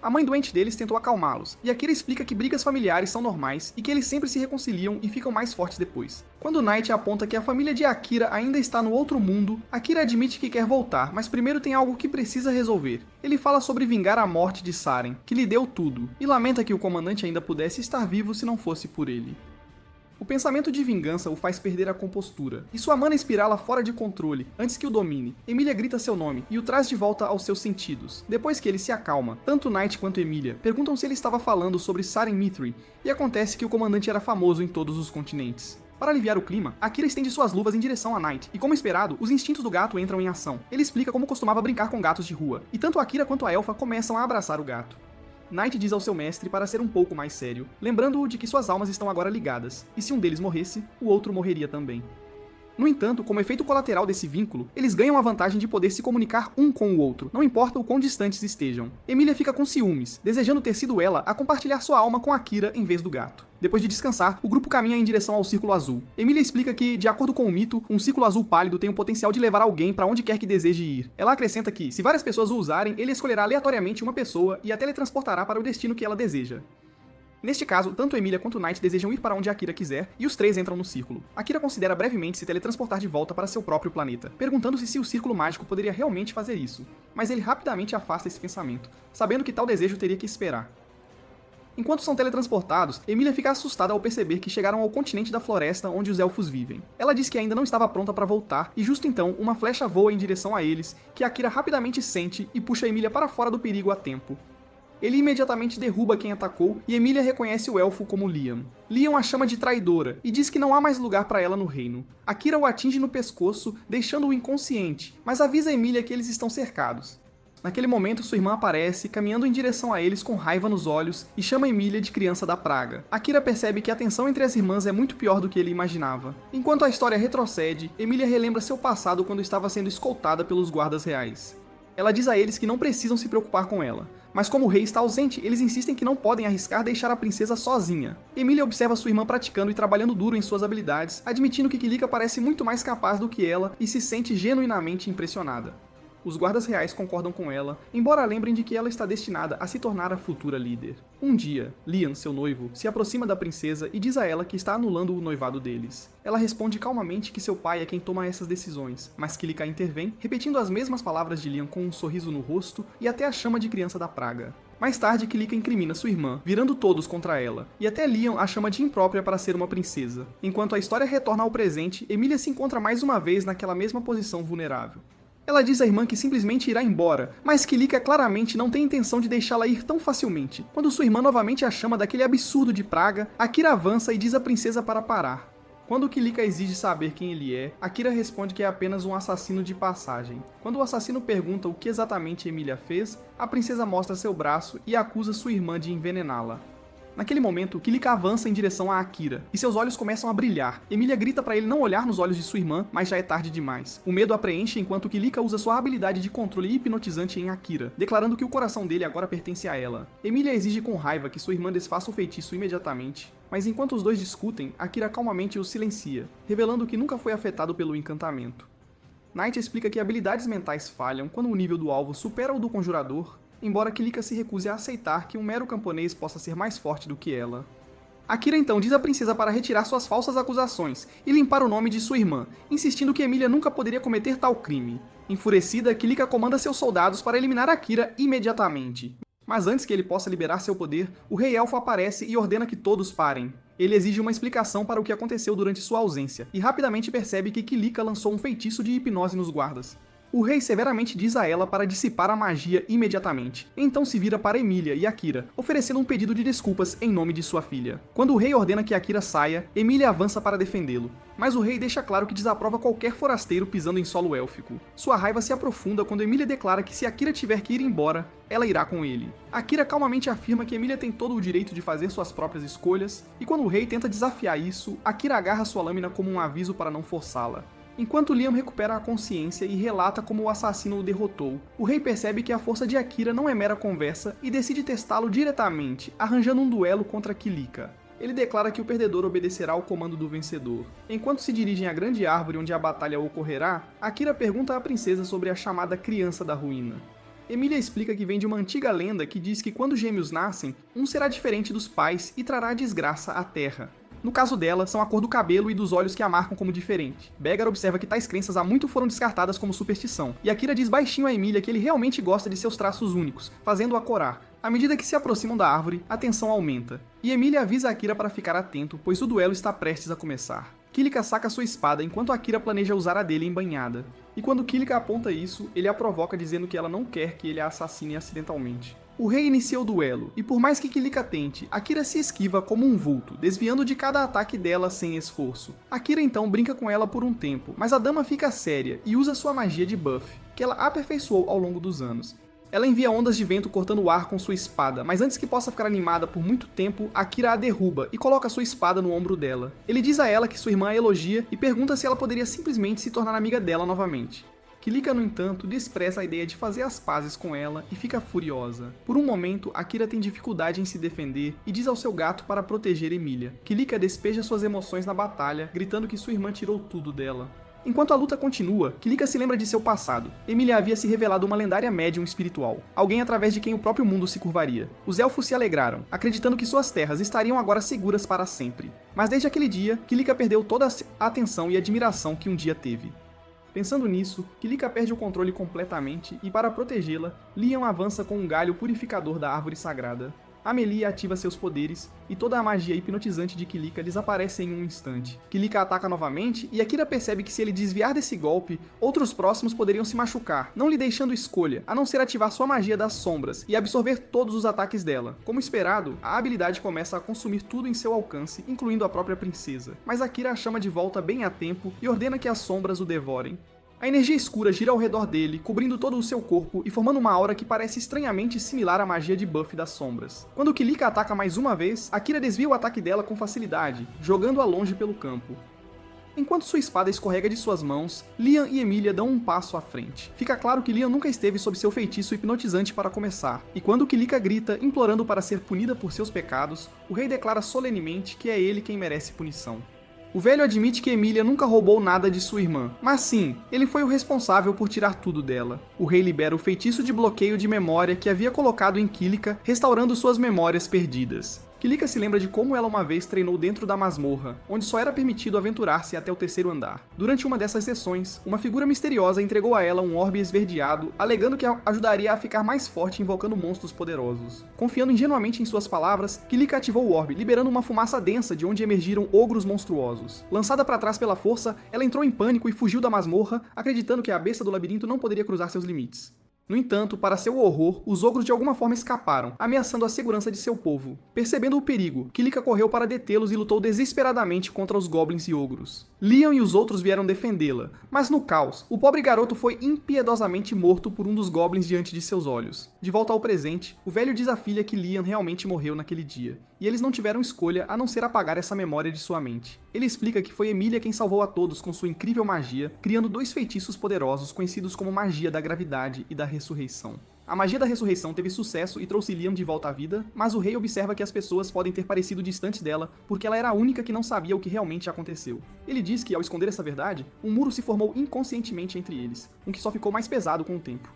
A mãe doente deles tentou acalmá-los, e Akira explica que brigas familiares são normais e que eles sempre se reconciliam e ficam mais fortes depois. Quando Knight aponta que a família de Akira ainda está no outro mundo, Akira admite que quer voltar, mas primeiro tem algo que precisa resolver. Ele fala sobre vingar a morte de Saren, que lhe deu tudo, e lamenta que o comandante ainda pudesse estar vivo se não fosse por ele. O pensamento de vingança o faz perder a compostura, e sua mana espirala fora de controle, antes que o domine. Emilia grita seu nome e o traz de volta aos seus sentidos. Depois que ele se acalma, tanto Knight quanto Emilia perguntam se ele estava falando sobre Saren Mithri, e acontece que o comandante era famoso em todos os continentes. Para aliviar o clima, Akira estende suas luvas em direção a Knight, e como esperado, os instintos do gato entram em ação. Ele explica como costumava brincar com gatos de rua, e tanto Akira quanto a elfa começam a abraçar o gato. Knight diz ao seu mestre para ser um pouco mais sério, lembrando-o de que suas almas estão agora ligadas, e se um deles morresse, o outro morreria também. No entanto, como efeito colateral desse vínculo, eles ganham a vantagem de poder se comunicar um com o outro, não importa o quão distantes estejam. Emilia fica com ciúmes, desejando ter sido ela a compartilhar sua alma com Akira em vez do gato. Depois de descansar, o grupo caminha em direção ao Círculo Azul. Emilia explica que, de acordo com o mito, um círculo azul pálido tem o potencial de levar alguém para onde quer que deseje ir. Ela acrescenta que, se várias pessoas o usarem, ele escolherá aleatoriamente uma pessoa e a teletransportará para o destino que ela deseja. Neste caso, tanto Emilia quanto Knight desejam ir para onde Akira quiser, e os três entram no círculo. Akira considera brevemente se teletransportar de volta para seu próprio planeta, perguntando-se se o círculo mágico poderia realmente fazer isso, mas ele rapidamente afasta esse pensamento, sabendo que tal desejo teria que esperar. Enquanto são teletransportados, Emilia fica assustada ao perceber que chegaram ao continente da floresta onde os elfos vivem. Ela diz que ainda não estava pronta para voltar, e justo então, uma flecha voa em direção a eles, que Akira rapidamente sente e puxa Emilia para fora do perigo a tempo. Ele imediatamente derruba quem atacou e Emilia reconhece o elfo como Liam. Liam a chama de traidora e diz que não há mais lugar para ela no reino. Akira o atinge no pescoço, deixando-o inconsciente, mas avisa Emilia que eles estão cercados. Naquele momento, sua irmã aparece, caminhando em direção a eles com raiva nos olhos, e chama Emilia de criança da praga. Akira percebe que a tensão entre as irmãs é muito pior do que ele imaginava. Enquanto a história retrocede, Emilia relembra seu passado quando estava sendo escoltada pelos guardas reais. Ela diz a eles que não precisam se preocupar com ela, mas como o rei está ausente, eles insistem que não podem arriscar deixar a princesa sozinha. Emilia observa sua irmã praticando e trabalhando duro em suas habilidades, admitindo que Kilika parece muito mais capaz do que ela e se sente genuinamente impressionada. Os guardas reais concordam com ela, embora lembrem de que ela está destinada a se tornar a futura líder. Um dia, Liam, seu noivo, se aproxima da princesa e diz a ela que está anulando o noivado deles. Ela responde calmamente que seu pai é quem toma essas decisões, mas Kilika intervém, repetindo as mesmas palavras de Liam com um sorriso no rosto e até a chama de criança da praga. Mais tarde, Kilika incrimina sua irmã, virando todos contra ela, e até Liam a chama de imprópria para ser uma princesa. Enquanto a história retorna ao presente, Emilia se encontra mais uma vez naquela mesma posição vulnerável. Ela diz à irmã que simplesmente irá embora, mas Kilika claramente não tem intenção de deixá-la ir tão facilmente. Quando sua irmã novamente a chama daquele absurdo de praga, Akira avança e diz à princesa para parar. Quando Kilika exige saber quem ele é, Akira responde que é apenas um assassino de passagem. Quando o assassino pergunta o que exatamente Emilia fez, a princesa mostra seu braço e acusa sua irmã de envenená-la. Naquele momento, Kilika avança em direção a Akira, e seus olhos começam a brilhar. Emilia grita para ele não olhar nos olhos de sua irmã, mas já é tarde demais. O medo a preenche enquanto Kilika usa sua habilidade de controle hipnotizante em Akira, declarando que o coração dele agora pertence a ela. Emilia exige com raiva que sua irmã desfaça o feitiço imediatamente, mas enquanto os dois discutem, Akira calmamente os silencia, revelando que nunca foi afetado pelo encantamento. Knight explica que habilidades mentais falham quando o nível do alvo supera o do conjurador, embora Kilika se recuse a aceitar que um mero camponês possa ser mais forte do que ela. Akira então diz à princesa para retirar suas falsas acusações e limpar o nome de sua irmã, insistindo que Emilia nunca poderia cometer tal crime. Enfurecida, Kilika comanda seus soldados para eliminar Akira imediatamente. Mas antes que ele possa liberar seu poder, o Rei Elfo aparece e ordena que todos parem. Ele exige uma explicação para o que aconteceu durante sua ausência, e rapidamente percebe que Kilika lançou um feitiço de hipnose nos guardas. O rei severamente diz a ela para dissipar a magia imediatamente. Então se vira para Emilia e Akira, oferecendo um pedido de desculpas em nome de sua filha. Quando o rei ordena que Akira saia, Emilia avança para defendê-lo. Mas o rei deixa claro que desaprova qualquer forasteiro pisando em solo élfico. Sua raiva se aprofunda quando Emilia declara que se Akira tiver que ir embora, ela irá com ele. Akira calmamente afirma que Emilia tem todo o direito de fazer suas próprias escolhas, e quando o rei tenta desafiar isso, Akira agarra sua lâmina como um aviso para não forçá-la. Enquanto Liam recupera a consciência e relata como o assassino o derrotou, o rei percebe que a força de Akira não é mera conversa e decide testá-lo diretamente, arranjando um duelo contra Kilika. Ele declara que o perdedor obedecerá ao comando do vencedor. Enquanto se dirigem à grande árvore onde a batalha ocorrerá, Akira pergunta à princesa sobre a chamada Criança da Ruína. Emilia explica que vem de uma antiga lenda que diz que quando gêmeos nascem, um será diferente dos pais e trará desgraça à Terra. No caso dela, são a cor do cabelo e dos olhos que a marcam como diferente. Begar observa que tais crenças há muito foram descartadas como superstição, e Akira diz baixinho a Emilia que ele realmente gosta de seus traços únicos, fazendo-a corar. À medida que se aproximam da árvore, a tensão aumenta, e Emilia avisa Akira para ficar atento, pois o duelo está prestes a começar. Kilika saca sua espada enquanto Akira planeja usar a dele em banhada. E quando Kilika aponta isso, ele a provoca dizendo que ela não quer que ele a assassine acidentalmente. O rei inicia o duelo, e por mais que Kilika tente, Akira se esquiva como um vulto, desviando de cada ataque dela sem esforço. Akira então brinca com ela por um tempo, mas a dama fica séria e usa sua magia de buff, que ela aperfeiçoou ao longo dos anos. Ela envia ondas de vento cortando o ar com sua espada, mas antes que possa ficar animada por muito tempo, Akira a derruba e coloca sua espada no ombro dela. Ele diz a ela que sua irmã a elogia e pergunta se ela poderia simplesmente se tornar amiga dela novamente. Kilika, no entanto, despreza a ideia de fazer as pazes com ela e fica furiosa. Por um momento, Akira tem dificuldade em se defender e diz ao seu gato para proteger Emilia. Kilika despeja suas emoções na batalha, gritando que sua irmã tirou tudo dela. Enquanto a luta continua, Kilika se lembra de seu passado. Emilia havia se revelado uma lendária médium espiritual, alguém através de quem o próprio mundo se curvaria. Os elfos se alegraram, acreditando que suas terras estariam agora seguras para sempre. Mas desde aquele dia, Kilika perdeu toda a atenção e admiração que um dia teve. Pensando nisso, Kilika perde o controle completamente e, para protegê-la, Liam avança com um galho purificador da árvore sagrada. Amelie ativa seus poderes e toda a magia hipnotizante de Kilika desaparece em um instante. Kilika ataca novamente e Akira percebe que se ele desviar desse golpe, outros próximos poderiam se machucar, não lhe deixando escolha, a não ser ativar sua magia das sombras e absorver todos os ataques dela. Como esperado, a habilidade começa a consumir tudo em seu alcance, incluindo a própria princesa. Mas Akira a chama de volta bem a tempo e ordena que as sombras o devorem. A energia escura gira ao redor dele, cobrindo todo o seu corpo e formando uma aura que parece estranhamente similar à magia de buff das sombras. Quando Kilika ataca mais uma vez, Akira desvia o ataque dela com facilidade, jogando-a longe pelo campo. Enquanto sua espada escorrega de suas mãos, Liam e Emilia dão um passo à frente. Fica claro que Liam nunca esteve sob seu feitiço hipnotizante para começar, e quando Kilika grita, implorando para ser punida por seus pecados, o rei declara solenemente que é ele quem merece punição. O velho admite que Emilia nunca roubou nada de sua irmã, mas sim, ele foi o responsável por tirar tudo dela. O rei libera o feitiço de bloqueio de memória que havia colocado em Kilika, restaurando suas memórias perdidas. Kilika se lembra de como ela uma vez treinou dentro da masmorra, onde só era permitido aventurar-se até o 3º andar. Durante uma dessas sessões, uma figura misteriosa entregou a ela um orbe esverdeado, alegando que a ajudaria a ficar mais forte invocando monstros poderosos. Confiando ingenuamente em suas palavras, Kilika ativou o orbe, liberando uma fumaça densa de onde emergiram ogros monstruosos. Lançada para trás pela força, ela entrou em pânico e fugiu da masmorra, acreditando que a besta do labirinto não poderia cruzar seus limites. No entanto, para seu horror, os ogros de alguma forma escaparam, ameaçando a segurança de seu povo. Percebendo o perigo, Kilika correu para detê-los e lutou desesperadamente contra os goblins e ogros. Liam e os outros vieram defendê-la, mas no caos, o pobre garoto foi impiedosamente morto por um dos goblins diante de seus olhos. De volta ao presente, o velho diz à filha que Liam realmente morreu naquele dia, e eles não tiveram escolha a não ser apagar essa memória de sua mente. Ele explica que foi Emilia quem salvou a todos com sua incrível magia, criando 2 feitiços poderosos conhecidos como magia da gravidade e da ressurreição. A magia da ressurreição teve sucesso e trouxe Liam de volta à vida, mas o rei observa que as pessoas podem ter parecido distantes dela porque ela era a única que não sabia o que realmente aconteceu. Ele diz que, ao esconder essa verdade, um muro se formou inconscientemente entre eles, um que só ficou mais pesado com o tempo.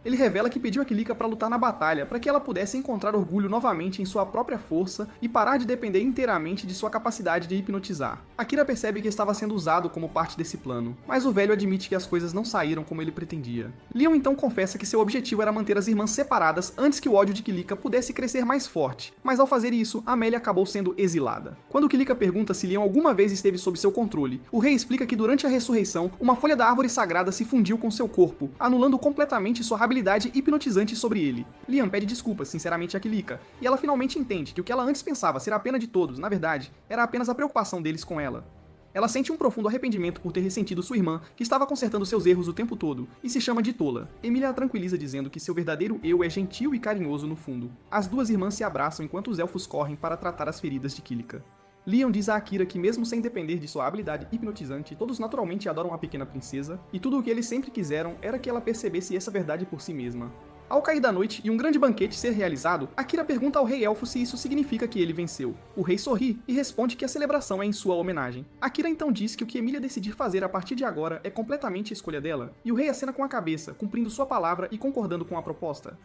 Ele revela que pediu a Kilika para lutar na batalha, para que ela pudesse encontrar orgulho novamente em sua própria força e parar de depender inteiramente de sua capacidade de hipnotizar. Akira percebe que estava sendo usado como parte desse plano, mas o velho admite que as coisas não saíram como ele pretendia. Leon então confessa que seu objetivo era manter as irmãs separadas antes que o ódio de Kilika pudesse crescer mais forte, mas ao fazer isso, Amélia acabou sendo exilada. Quando Kilika pergunta se Leon alguma vez esteve sob seu controle, o rei explica que durante a ressurreição, uma folha da árvore sagrada se fundiu com seu corpo, anulando completamente sua habilidade hipnotizante sobre ele. Liam pede desculpas sinceramente a Kilika, e ela finalmente entende que o que ela antes pensava ser a pena de todos, na verdade, era apenas a preocupação deles com ela. Ela sente um profundo arrependimento por ter ressentido sua irmã, que estava consertando seus erros o tempo todo, e se chama de tola. Emilia a tranquiliza dizendo que seu verdadeiro eu é gentil e carinhoso no fundo. As 2 irmãs se abraçam enquanto os elfos correm para tratar as feridas de Kilika. Leon diz a Akira que mesmo sem depender de sua habilidade hipnotizante, todos naturalmente adoram a pequena princesa, e tudo o que eles sempre quiseram era que ela percebesse essa verdade por si mesma. Ao cair da noite e um grande banquete ser realizado, Akira pergunta ao rei elfo se isso significa que ele venceu. O rei sorri e responde que a celebração é em sua homenagem. Akira então diz que o que Emilia decidir fazer a partir de agora é completamente a escolha dela, e o rei acena com a cabeça, cumprindo sua palavra e concordando com a proposta.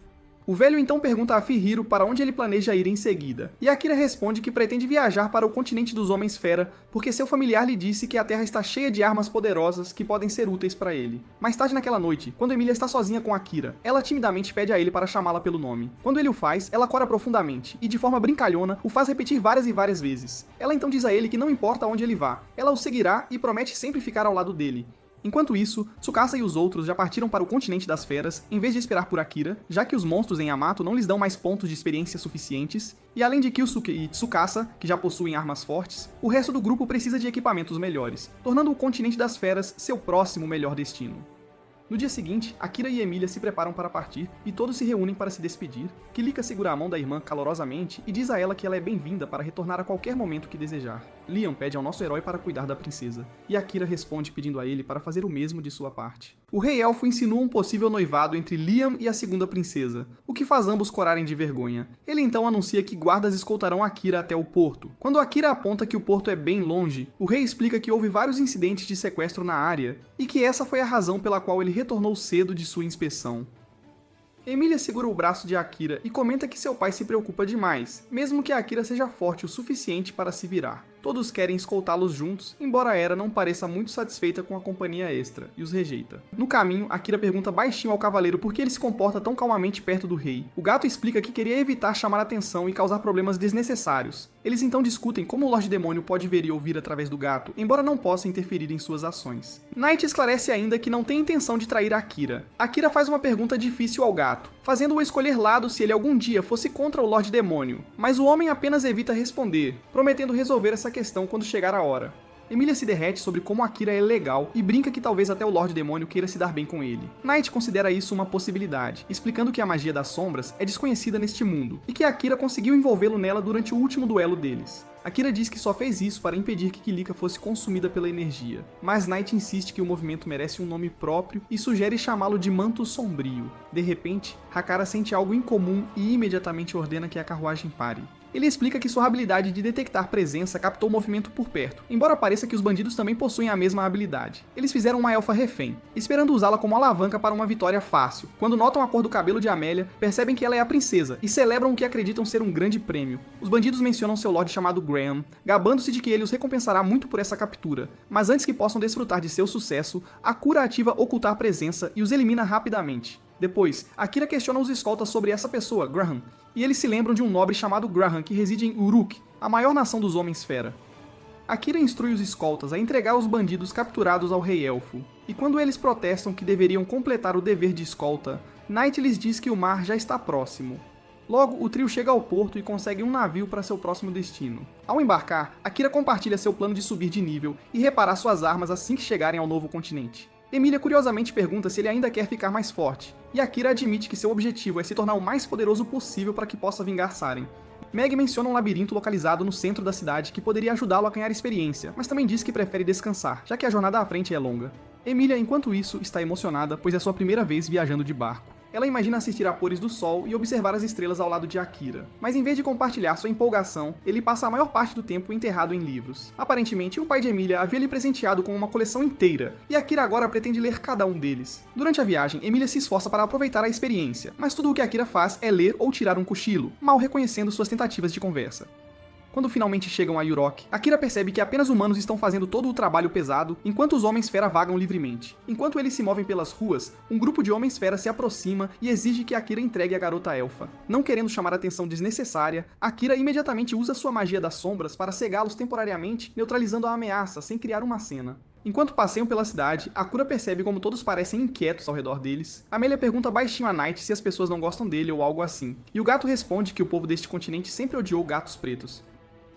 O velho então pergunta a Fihiro para onde ele planeja ir em seguida, e Akira responde que pretende viajar para o continente dos Homens-Fera porque seu familiar lhe disse que a Terra está cheia de armas poderosas que podem ser úteis para ele. Mais tarde naquela noite, quando Emilia está sozinha com Akira, ela timidamente pede a ele para chamá-la pelo nome. Quando ele o faz, ela cora profundamente, e de forma brincalhona, o faz repetir várias e várias vezes. Ela então diz a ele que não importa onde ele vá, ela o seguirá e promete sempre ficar ao lado dele. Enquanto isso, Tsukasa e os outros já partiram para o continente das feras, em vez de esperar por Akira, já que os monstros em Yamato não lhes dão mais pontos de experiência suficientes, e além de Kyusuke e Tsukasa, que já possuem armas fortes, o resto do grupo precisa de equipamentos melhores, tornando o continente das feras seu próximo melhor destino. No dia seguinte, Akira e Emilia se preparam para partir e todos se reúnem para se despedir. Kilika segura a mão da irmã calorosamente e diz a ela que ela é bem-vinda para retornar a qualquer momento que desejar. Liam pede ao nosso herói para cuidar da princesa, e Akira responde pedindo a ele para fazer o mesmo de sua parte. O rei elfo insinua um possível noivado entre Liam e a segunda princesa, o que faz ambos corarem de vergonha. Ele então anuncia que guardas escoltarão Akira até o porto. Quando Akira aponta que o porto é bem longe, o rei explica que houve vários incidentes de sequestro na área, e que essa foi a razão pela qual ele retornou cedo de sua inspeção. Emilia segura o braço de Akira e comenta que seu pai se preocupa demais, mesmo que Akira seja forte o suficiente para se virar. Todos querem escoltá-los juntos, embora Era não pareça muito satisfeita com a companhia extra, e os rejeita. No caminho, Akira pergunta baixinho ao cavaleiro por que ele se comporta tão calmamente perto do rei. O gato explica que queria evitar chamar atenção e causar problemas desnecessários. Eles então discutem como o Lorde Demônio pode ver e ouvir através do gato, embora não possa interferir em suas ações. Knight esclarece ainda que não tem intenção de trair Akira. Akira faz uma pergunta difícil ao gato, fazendo-o escolher lado se ele algum dia fosse contra o Lorde Demônio, mas o homem apenas evita responder, prometendo resolver essa questão quando chegar a hora. Emilia se derrete sobre como Akira é legal e brinca que talvez até o Lorde Demônio queira se dar bem com ele. Knight considera isso uma possibilidade, explicando que a magia das sombras é desconhecida neste mundo, e que Akira conseguiu envolvê-lo nela durante o último duelo deles. Akira diz que só fez isso para impedir que Kilika fosse consumida pela energia, mas Knight insiste que o movimento merece um nome próprio e sugere chamá-lo de Manto Sombrio. De repente, Hakara sente algo incomum e imediatamente ordena que a carruagem pare. Ele explica que sua habilidade de detectar presença captou o movimento por perto, embora pareça que os bandidos também possuem a mesma habilidade. Eles fizeram uma elfa refém, esperando usá-la como alavanca para uma vitória fácil. Quando notam a cor do cabelo de Amélia, percebem que ela é a princesa e celebram o que acreditam ser um grande prêmio. Os bandidos mencionam seu lord chamado Graham, gabando-se de que ele os recompensará muito por essa captura, mas antes que possam desfrutar de seu sucesso, Akura ativa Ocultar Presença e os elimina rapidamente. Depois, Akira questiona os escoltas sobre essa pessoa, Graham, e eles se lembram de um nobre chamado Graham que reside em Uruk, a maior nação dos Homens-Fera. Akira instrui os escoltas a entregar os bandidos capturados ao Rei Elfo, e quando eles protestam que deveriam completar o dever de escolta, Knight lhes diz que o mar já está próximo. Logo, o trio chega ao porto e consegue um navio para seu próximo destino. Ao embarcar, Akira compartilha seu plano de subir de nível e reparar suas armas assim que chegarem ao novo continente. Emilia curiosamente pergunta se ele ainda quer ficar mais forte, e Akira admite que seu objetivo é se tornar o mais poderoso possível para que possa vingar Saren. Meg menciona um labirinto localizado no centro da cidade que poderia ajudá-lo a ganhar experiência, mas também diz que prefere descansar, já que a jornada à frente é longa. Emilia, enquanto isso, está emocionada, pois é sua primeira vez viajando de barco. Ela imagina assistir a pôres do sol e observar as estrelas ao lado de Akira. Mas em vez de compartilhar sua empolgação, ele passa a maior parte do tempo enterrado em livros. Aparentemente, o pai de Emilia havia lhe presenteado com uma coleção inteira, e Akira agora pretende ler cada um deles. Durante a viagem, Emilia se esforça para aproveitar a experiência, mas tudo o que Akira faz é ler ou tirar um cochilo, mal reconhecendo suas tentativas de conversa. Quando finalmente chegam a Yurok, Akira percebe que apenas humanos estão fazendo todo o trabalho pesado, enquanto os Homens-Fera vagam livremente. Enquanto eles se movem pelas ruas, um grupo de Homens-Fera se aproxima e exige que Akira entregue a garota elfa. Não querendo chamar atenção desnecessária, Akira imediatamente usa sua magia das sombras para cegá-los temporariamente, neutralizando a ameaça sem criar uma cena. Enquanto passeiam pela cidade, Akira percebe como todos parecem inquietos ao redor deles. Amélia pergunta baixinho a Knight se as pessoas não gostam dele ou algo assim, e o gato responde que o povo deste continente sempre odiou gatos pretos.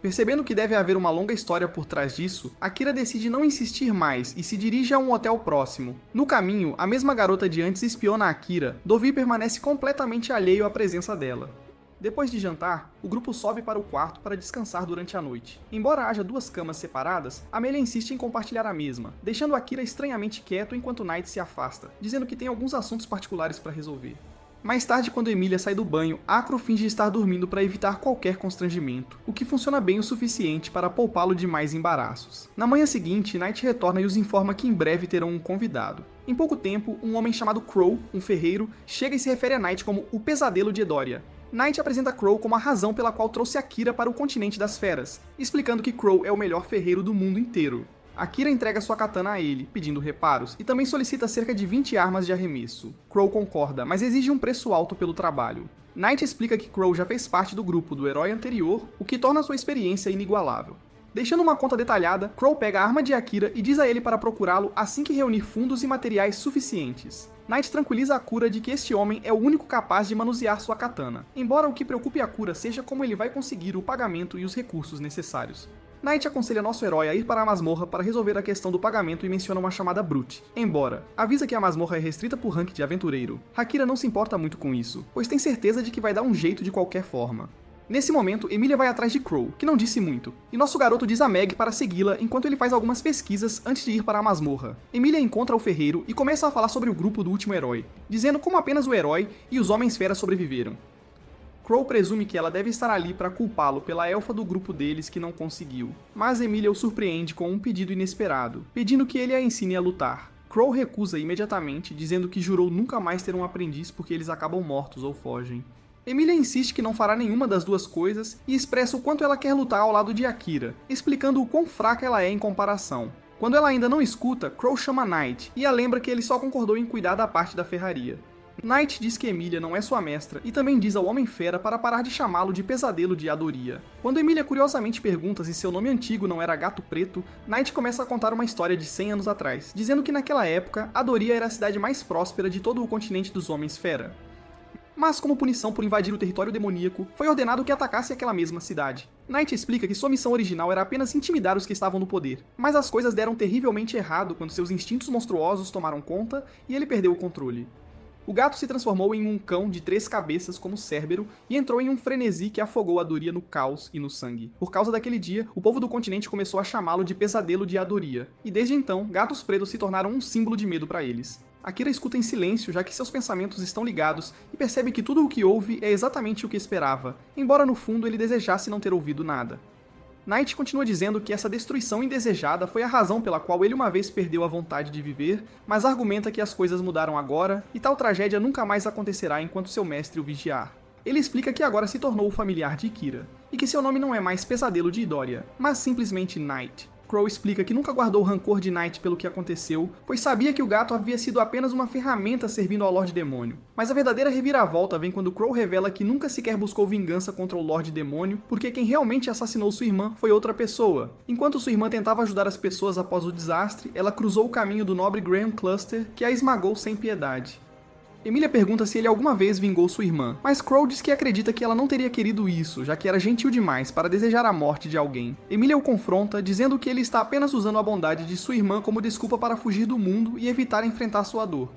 Percebendo que deve haver uma longa história por trás disso, Akira decide não insistir mais e se dirige a um hotel próximo. No caminho, a mesma garota de antes espiona Akira, Dovi permanece completamente alheio à presença dela. Depois de jantar, o grupo sobe para o quarto para descansar durante a noite. Embora haja duas camas separadas, Amélia insiste em compartilhar a mesma, deixando Akira estranhamente quieto enquanto Knight se afasta, dizendo que tem alguns assuntos particulares para resolver. Mais tarde, quando Emilia sai do banho, Acro finge estar dormindo para evitar qualquer constrangimento, o que funciona bem o suficiente para poupá-lo de mais embaraços. Na manhã seguinte, Knight retorna e os informa que em breve terão um convidado. Em pouco tempo, um homem chamado Crow, um ferreiro, chega e se refere a Knight como o Pesadelo de Edoria. Knight apresenta Crow como a razão pela qual trouxe Akira para o continente das feras, explicando que Crow é o melhor ferreiro do mundo inteiro. Akira entrega sua katana a ele, pedindo reparos, e também solicita cerca de 20 armas de arremesso. Crow concorda, mas exige um preço alto pelo trabalho. Knight explica que Crow já fez parte do grupo do herói anterior, o que torna sua experiência inigualável. Deixando uma conta detalhada, Crow pega a arma de Akira e diz a ele para procurá-lo assim que reunir fundos e materiais suficientes. Knight tranquiliza Akura de que este homem é o único capaz de manusear sua katana, embora o que preocupe Akura seja como ele vai conseguir o pagamento e os recursos necessários. Knight aconselha nosso herói a ir para a masmorra para resolver a questão do pagamento e menciona uma chamada Brute. Embora, avisa que a masmorra é restrita por rank de aventureiro, Akira não se importa muito com isso, pois tem certeza de que vai dar um jeito de qualquer forma. Nesse momento, Emilia vai atrás de Crow, que não disse muito, e nosso garoto diz a Meg para segui-la enquanto ele faz algumas pesquisas antes de ir para a masmorra. Emilia encontra o ferreiro e começa a falar sobre o grupo do último herói, dizendo como apenas o herói e os Homens-Fera sobreviveram. Crow presume que ela deve estar ali para culpá-lo pela elfa do grupo deles que não conseguiu, mas Emilia o surpreende com um pedido inesperado, pedindo que ele a ensine a lutar. Crow recusa imediatamente, dizendo que jurou nunca mais ter um aprendiz porque eles acabam mortos ou fogem. Emilia insiste que não fará nenhuma das duas coisas e expressa o quanto ela quer lutar ao lado de Akira, explicando o quão fraca ela é em comparação. Quando ela ainda não escuta, Crow chama Knight e a lembra que ele só concordou em cuidar da parte da ferraria. Knight diz que Emilia não é sua mestra e também diz ao Homem-Fera para parar de chamá-lo de Pesadelo de Adoria. Quando Emilia curiosamente pergunta se seu nome antigo não era Gato Preto, Knight começa a contar uma história de 100 anos atrás, dizendo que naquela época, Adoria era a cidade mais próspera de todo o continente dos Homens-Fera. Mas como punição por invadir o território demoníaco, foi ordenado que atacasse aquela mesma cidade. Knight explica que sua missão original era apenas intimidar os que estavam no poder, mas as coisas deram terrivelmente errado quando seus instintos monstruosos tomaram conta e ele perdeu o controle. O gato se transformou em um cão de 3 cabeças como Cérbero e entrou em um frenesi que afogou Adoria no caos e no sangue. Por causa daquele dia, o povo do continente começou a chamá-lo de Pesadelo de Adoria, e desde então, gatos pretos se tornaram um símbolo de medo para eles. Akira escuta em silêncio, já que seus pensamentos estão ligados, e percebe que tudo o que ouve é exatamente o que esperava, embora no fundo ele desejasse não ter ouvido nada. Knight continua dizendo que essa destruição indesejada foi a razão pela qual ele uma vez perdeu a vontade de viver, mas argumenta que as coisas mudaram agora e tal tragédia nunca mais acontecerá enquanto seu mestre o vigiar. Ele explica que agora se tornou o familiar de Kira, e que seu nome não é mais Pesadelo de Idoria, mas simplesmente Knight. Crow explica que nunca guardou rancor de Knight pelo que aconteceu, pois sabia que o gato havia sido apenas uma ferramenta servindo ao Lorde Demônio. Mas a verdadeira reviravolta vem quando Crow revela que nunca sequer buscou vingança contra o Lorde Demônio, porque quem realmente assassinou sua irmã foi outra pessoa. Enquanto sua irmã tentava ajudar as pessoas após o desastre, ela cruzou o caminho do nobre Graham Cluster, que a esmagou sem piedade. Emilia pergunta se ele alguma vez vingou sua irmã, mas Crow diz que acredita que ela não teria querido isso, já que era gentil demais para desejar a morte de alguém. Emilia o confronta, dizendo que ele está apenas usando a bondade de sua irmã como desculpa para fugir do mundo e evitar enfrentar sua dor.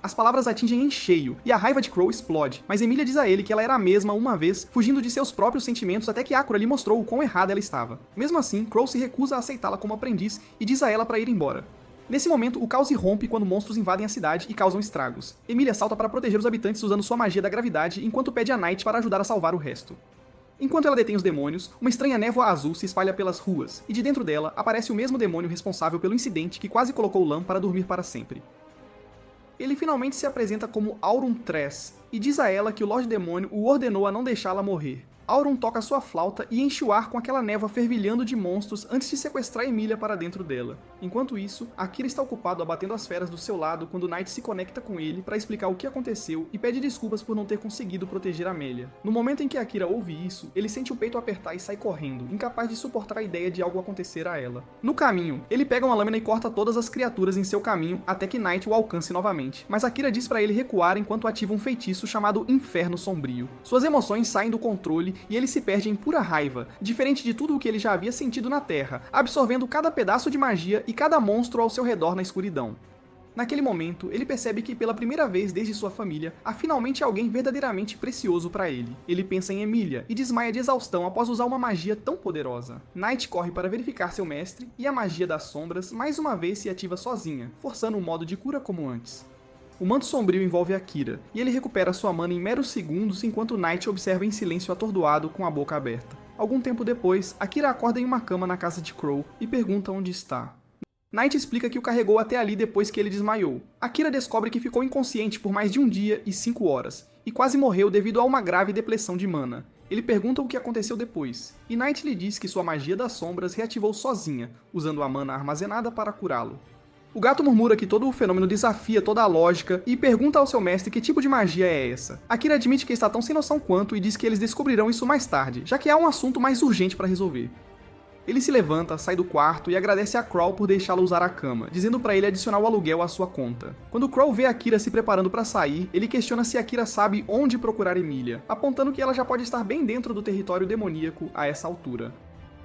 As palavras atingem em cheio, e a raiva de Crow explode, mas Emilia diz a ele que ela era a mesma uma vez, fugindo de seus próprios sentimentos até que Akura lhe mostrou o quão errada ela estava. Mesmo assim, Crow se recusa a aceitá-la como aprendiz e diz a ela para ir embora. Nesse momento, o caos irrompe quando monstros invadem a cidade e causam estragos. Emilia salta para proteger os habitantes usando sua magia da gravidade, enquanto pede a Knight para ajudar a salvar o resto. Enquanto ela detém os demônios, uma estranha névoa azul se espalha pelas ruas, e de dentro dela aparece o mesmo demônio responsável pelo incidente que quase colocou Lan para dormir para sempre. Ele finalmente se apresenta como Aurum Tres, e diz a ela que o Lorde Demônio o ordenou a não deixá-la morrer. Aurum toca sua flauta e enche o ar com aquela névoa fervilhando de monstros antes de sequestrar Emilia para dentro dela. Enquanto isso, Akira está ocupado abatendo as feras do seu lado quando Knight se conecta com ele para explicar o que aconteceu e pede desculpas por não ter conseguido proteger Amélia. No momento em que Akira ouve isso, ele sente o peito apertar e sai correndo, incapaz de suportar a ideia de algo acontecer a ela. No caminho, ele pega uma lâmina e corta todas as criaturas em seu caminho até que Knight o alcance novamente, mas Akira diz para ele recuar enquanto ativa um feitiço chamado Inferno Sombrio. Suas emoções saem do controle e ele se perde em pura raiva, diferente de tudo o que ele já havia sentido na Terra, absorvendo cada pedaço de magia e cada monstro ao seu redor na escuridão. Naquele momento, ele percebe que pela primeira vez desde sua família, há finalmente alguém verdadeiramente precioso para ele. Ele pensa em Emilia e desmaia de exaustão após usar uma magia tão poderosa. Knight corre para verificar seu mestre e a magia das sombras mais uma vez se ativa sozinha, forçando o modo de cura como antes. O manto sombrio envolve Akira, e ele recupera sua mana em meros segundos enquanto Knight observa em silêncio atordoado com a boca aberta. Algum tempo depois, Akira acorda em uma cama na casa de Crow e pergunta onde está. Knight explica que o carregou até ali depois que ele desmaiou. Akira descobre que ficou inconsciente por mais de 1 dia e 5 horas, e quase morreu devido a uma grave depleção de mana. Ele pergunta o que aconteceu depois, e Knight lhe diz que sua magia das sombras reativou sozinha, usando a mana armazenada para curá-lo. O gato murmura que todo o fenômeno desafia toda a lógica e pergunta ao seu mestre que tipo de magia é essa. Akira admite que está tão sem noção quanto e diz que eles descobrirão isso mais tarde, já que há um assunto mais urgente para resolver. Ele se levanta, sai do quarto e agradece a Crow por deixá-lo usar a cama, dizendo para ele adicionar o aluguel à sua conta. Quando Crow vê Akira se preparando para sair, ele questiona se Akira sabe onde procurar Emilia, apontando que ela já pode estar bem dentro do território demoníaco a essa altura.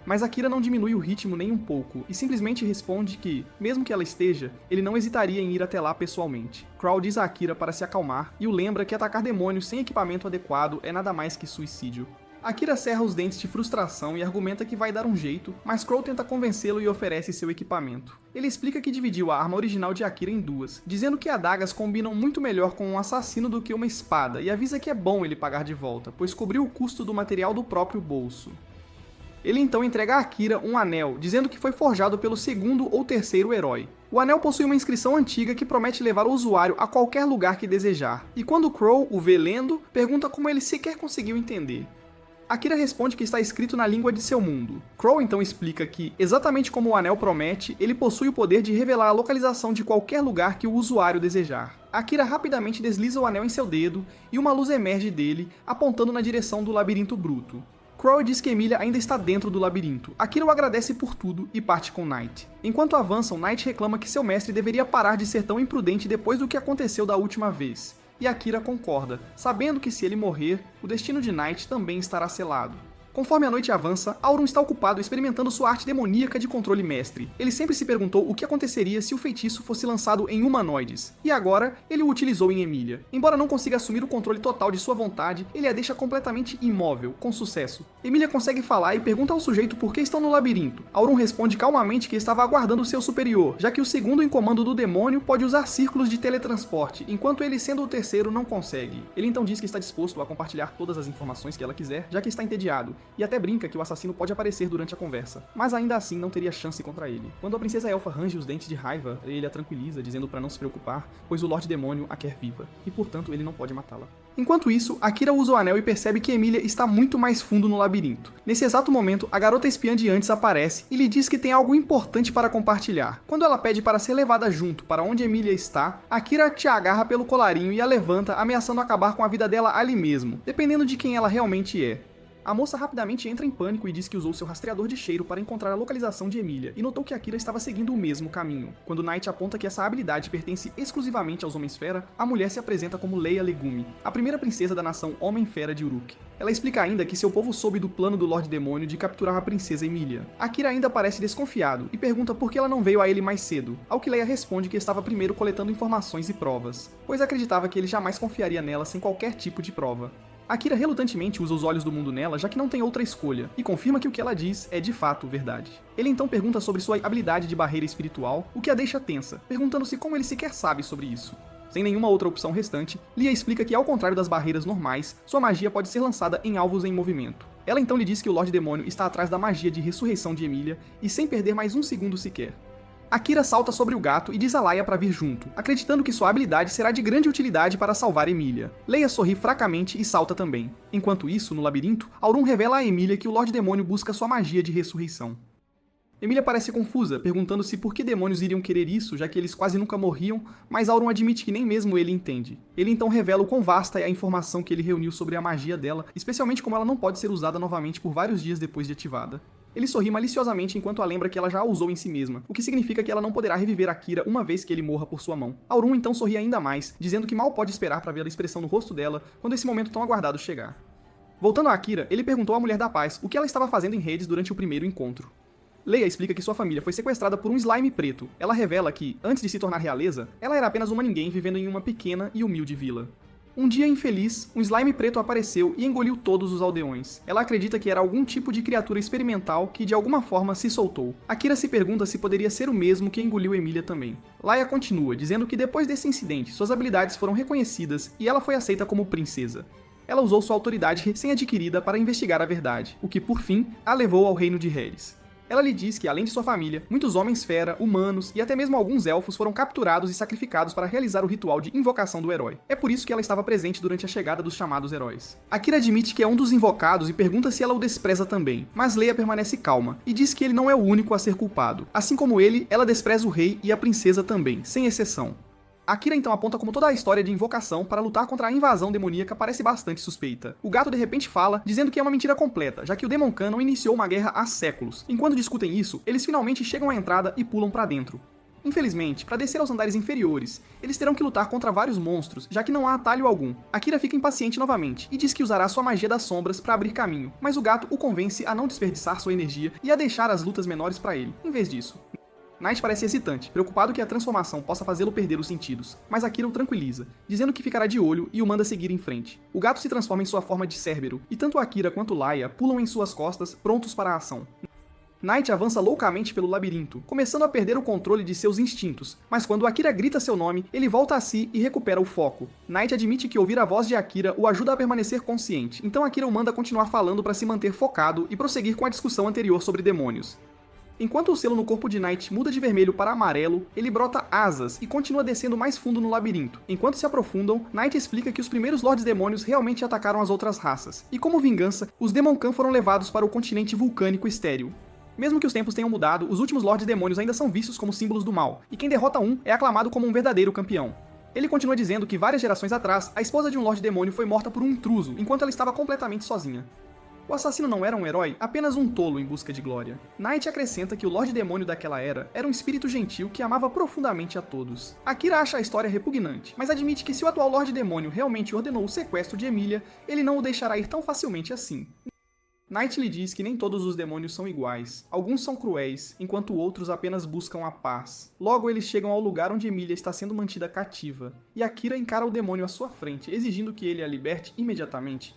Mas Akira não diminui o ritmo nem um pouco, e simplesmente responde que, mesmo que ela esteja, ele não hesitaria em ir até lá pessoalmente. Crow diz a Akira para se acalmar, e o lembra que atacar demônios sem equipamento adequado é nada mais que suicídio. Akira cerra os dentes de frustração e argumenta que vai dar um jeito, mas Crow tenta convencê-lo e oferece seu equipamento. Ele explica que dividiu a arma original de Akira em 2, dizendo que adagas combinam muito melhor com um assassino do que uma espada, e avisa que é bom ele pagar de volta, pois cobriu o custo do material do próprio bolso. Ele então entrega a Akira um anel, dizendo que foi forjado pelo 2º ou 3º herói. O anel possui uma inscrição antiga que promete levar o usuário a qualquer lugar que desejar, e quando Crow o vê lendo, pergunta como ele sequer conseguiu entender. Akira responde que está escrito na língua de seu mundo. Crow então explica que, exatamente como o anel promete, ele possui o poder de revelar a localização de qualquer lugar que o usuário desejar. Akira rapidamente desliza o anel em seu dedo e uma luz emerge dele, apontando na direção do labirinto bruto. Crow diz que Emilia ainda está dentro do labirinto. Akira o agradece por tudo e parte com Knight. Enquanto avançam, Knight reclama que seu mestre deveria parar de ser tão imprudente depois do que aconteceu da última vez. E Akira concorda, sabendo que se ele morrer, o destino de Knight também estará selado. Conforme a noite avança, Auron está ocupado experimentando sua arte demoníaca de controle mestre. Ele sempre se perguntou o que aconteceria se o feitiço fosse lançado em humanoides, e agora ele o utilizou em Emilia. Embora não consiga assumir o controle total de sua vontade, ele a deixa completamente imóvel, com sucesso. Emilia consegue falar e pergunta ao sujeito por que estão no labirinto. Auron responde calmamente que estava aguardando seu superior, já que o segundo em comando do demônio pode usar círculos de teletransporte, enquanto ele, sendo o terceiro, não consegue. Ele então diz que está disposto a compartilhar todas as informações que ela quiser, já que está entediado, e até brinca que o assassino pode aparecer durante a conversa, mas ainda assim não teria chance contra ele. Quando a princesa elfa range os dentes de raiva, ele a tranquiliza, dizendo para não se preocupar, pois o Lorde Demônio a quer viva, e portanto ele não pode matá-la. Enquanto isso, Akira usa o anel e percebe que Emilia está muito mais fundo no labirinto. Nesse exato momento, a garota espiã de antes aparece e lhe diz que tem algo importante para compartilhar. Quando ela pede para ser levada junto para onde Emilia está, Akira te agarra pelo colarinho e a levanta, ameaçando acabar com a vida dela ali mesmo, dependendo de quem ela realmente é. A moça rapidamente entra em pânico e diz que usou seu rastreador de cheiro para encontrar a localização de Emilia, e notou que Akira estava seguindo o mesmo caminho. Quando Knight aponta que essa habilidade pertence exclusivamente aos Homens-Fera, a mulher se apresenta como Leia Legumi, a primeira princesa da nação Homem-Fera de Uruk. Ela explica ainda que seu povo soube do plano do Lorde Demônio de capturar a princesa Emilia. Akira ainda parece desconfiado, e pergunta por que ela não veio a ele mais cedo, ao que Leia responde que estava primeiro coletando informações e provas, pois acreditava que ele jamais confiaria nela sem qualquer tipo de prova. Akira relutantemente usa os olhos do mundo nela, já que não tem outra escolha, e confirma que o que ela diz é de fato verdade. Ele então pergunta sobre sua habilidade de barreira espiritual, o que a deixa tensa, perguntando-se como ele sequer sabe sobre isso. Sem nenhuma outra opção restante, Lia explica que, ao contrário das barreiras normais, sua magia pode ser lançada em alvos em movimento. Ela então lhe diz que o Lorde Demônio está atrás da magia de ressurreição de Emilia, e sem perder mais um segundo sequer. Akira salta sobre o gato e diz a Laia para vir junto, acreditando que sua habilidade será de grande utilidade para salvar Emilia. Leia sorri fracamente e salta também. Enquanto isso, no labirinto, Auron revela a Emilia que o Lorde Demônio busca sua magia de ressurreição. Emilia parece confusa, perguntando-se por que demônios iriam querer isso, já que eles quase nunca morriam, mas Auron admite que nem mesmo ele entende. Ele então revela o quão vasta é a informação que ele reuniu sobre a magia dela, especialmente como ela não pode ser usada novamente por vários dias depois de ativada. Ele sorri maliciosamente enquanto a lembra que ela já a usou em si mesma, o que significa que ela não poderá reviver Akira uma vez que ele morra por sua mão. Auron então sorri ainda mais, dizendo que mal pode esperar para ver a expressão no rosto dela quando esse momento tão aguardado chegar. Voltando a Akira, ele perguntou à Mulher da Paz o que ela estava fazendo em Redes durante o primeiro encontro. Leia explica que sua família foi sequestrada por um slime preto. Ela revela que, antes de se tornar realeza, ela era apenas uma ninguém vivendo em uma pequena e humilde vila. Um dia infeliz, um slime preto apareceu e engoliu todos os aldeões. Ela acredita que era algum tipo de criatura experimental que de alguma forma se soltou. Akira se pergunta se poderia ser o mesmo que engoliu Emilia também. Laia continua, dizendo que depois desse incidente, suas habilidades foram reconhecidas e ela foi aceita como princesa. Ela usou sua autoridade recém-adquirida para investigar a verdade, o que por fim a levou ao reino de Redes. Ela lhe diz que, além de sua família, muitos homens-fera, humanos e até mesmo alguns elfos foram capturados e sacrificados para realizar o ritual de invocação do herói. É por isso que ela estava presente durante a chegada dos chamados heróis. Akira admite que é um dos invocados e pergunta se ela o despreza também, mas Leia permanece calma e diz que ele não é o único a ser culpado. Assim como ele, ela despreza o rei e a princesa também, sem exceção. Akira então aponta como toda a história de invocação para lutar contra a invasão demoníaca parece bastante suspeita. O gato de repente fala, dizendo que é uma mentira completa, já que o Demon Khan não iniciou uma guerra há séculos. Enquanto discutem isso, eles finalmente chegam à entrada e pulam para dentro. Infelizmente, para descer aos andares inferiores, eles terão que lutar contra vários monstros, já que não há atalho algum. Akira fica impaciente novamente e diz que usará sua magia das sombras para abrir caminho, mas o gato o convence a não desperdiçar sua energia e a deixar as lutas menores para ele, em vez disso. Knight parece hesitante, preocupado que a transformação possa fazê-lo perder os sentidos, mas Akira o tranquiliza, dizendo que ficará de olho e o manda seguir em frente. O gato se transforma em sua forma de Cérbero, e tanto Akira quanto Laia pulam em suas costas, prontos para a ação. Knight avança loucamente pelo labirinto, começando a perder o controle de seus instintos, mas quando Akira grita seu nome, ele volta a si e recupera o foco. Knight admite que ouvir a voz de Akira o ajuda a permanecer consciente, então Akira o manda continuar falando para se manter focado e prosseguir com a discussão anterior sobre demônios. Enquanto o selo no corpo de Knight muda de vermelho para amarelo, ele brota asas e continua descendo mais fundo no labirinto. Enquanto se aprofundam, Knight explica que os primeiros Lordes Demônios realmente atacaram as outras raças, e como vingança, os Demon Khan foram levados para o continente vulcânico estéril. Mesmo que os tempos tenham mudado, os últimos Lordes Demônios ainda são vistos como símbolos do mal, e quem derrota um é aclamado como um verdadeiro campeão. Ele continua dizendo que várias gerações atrás, a esposa de um Lorde Demônio foi morta por um intruso, enquanto ela estava completamente sozinha. O assassino não era um herói, apenas um tolo em busca de glória. Knight acrescenta que o Lorde Demônio daquela era um espírito gentil que amava profundamente a todos. Akira acha a história repugnante, mas admite que se o atual Lorde Demônio realmente ordenou o sequestro de Emilia, ele não o deixará ir tão facilmente assim. Knight lhe diz que nem todos os demônios são iguais. Alguns são cruéis, enquanto outros apenas buscam a paz. Logo, eles chegam ao lugar onde Emilia está sendo mantida cativa, e Akira encara o demônio à sua frente, exigindo que ele a liberte imediatamente.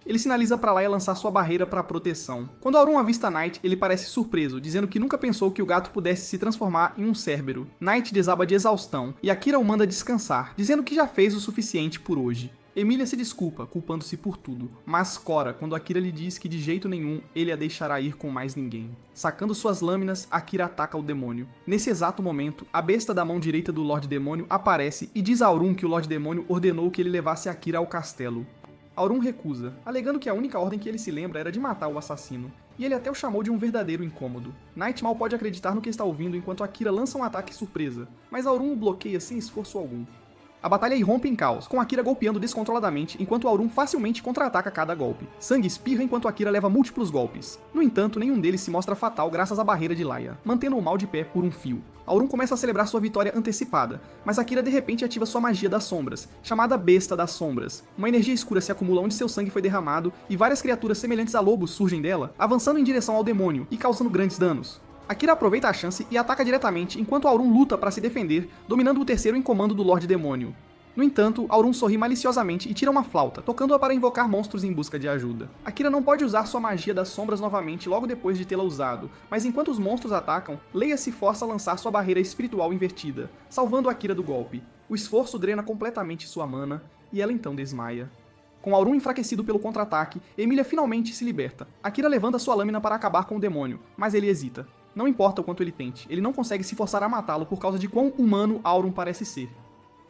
Ele sinaliza para Laia lançar sua barreira para proteção. Quando Aurum avista Knight, ele parece surpreso, dizendo que nunca pensou que o gato pudesse se transformar em um Cérbero. Knight desaba de exaustão, e Akira o manda descansar, dizendo que já fez o suficiente por hoje. Emilia se desculpa, culpando-se por tudo, mas cora quando Akira lhe diz que de jeito nenhum ele a deixará ir com mais ninguém. Sacando suas lâminas, Akira ataca o demônio. Nesse exato momento, a besta da mão direita do Lorde Demônio aparece e diz a Aurum que o Lorde Demônio ordenou que ele levasse Akira ao castelo. Aurum recusa, alegando que a única ordem que ele se lembra era de matar o assassino, e ele até o chamou de um verdadeiro incômodo. Knight mal pode acreditar no que está ouvindo enquanto Akira lança um ataque surpresa, mas Aurum o bloqueia sem esforço algum. A batalha irrompe em caos, com Akira golpeando descontroladamente, enquanto Aurum facilmente contra-ataca cada golpe. Sangue espirra enquanto Akira leva múltiplos golpes. No entanto, nenhum deles se mostra fatal graças à barreira de Laia, mantendo o mal de pé por um fio. Aurum começa a celebrar sua vitória antecipada, mas Akira de repente ativa sua magia das sombras, chamada Besta das Sombras. Uma energia escura se acumula onde seu sangue foi derramado, e várias criaturas semelhantes a lobos surgem dela, avançando em direção ao demônio e causando grandes danos. Akira aproveita a chance e ataca diretamente, enquanto Aurum luta para se defender, dominando o terceiro em comando do Lorde Demônio. No entanto, Aurum sorri maliciosamente e tira uma flauta, tocando-a para invocar monstros em busca de ajuda. Akira não pode usar sua magia das sombras novamente logo depois de tê-la usado, mas enquanto os monstros atacam, Leia se força a lançar sua barreira espiritual invertida, salvando Akira do golpe. O esforço drena completamente sua mana, e ela então desmaia. Com Aurum enfraquecido pelo contra-ataque, Emilia finalmente se liberta. Akira levanta sua lâmina para acabar com o demônio, mas ele hesita. Não importa o quanto ele tente, ele não consegue se forçar a matá-lo por causa de quão humano Aurum parece ser.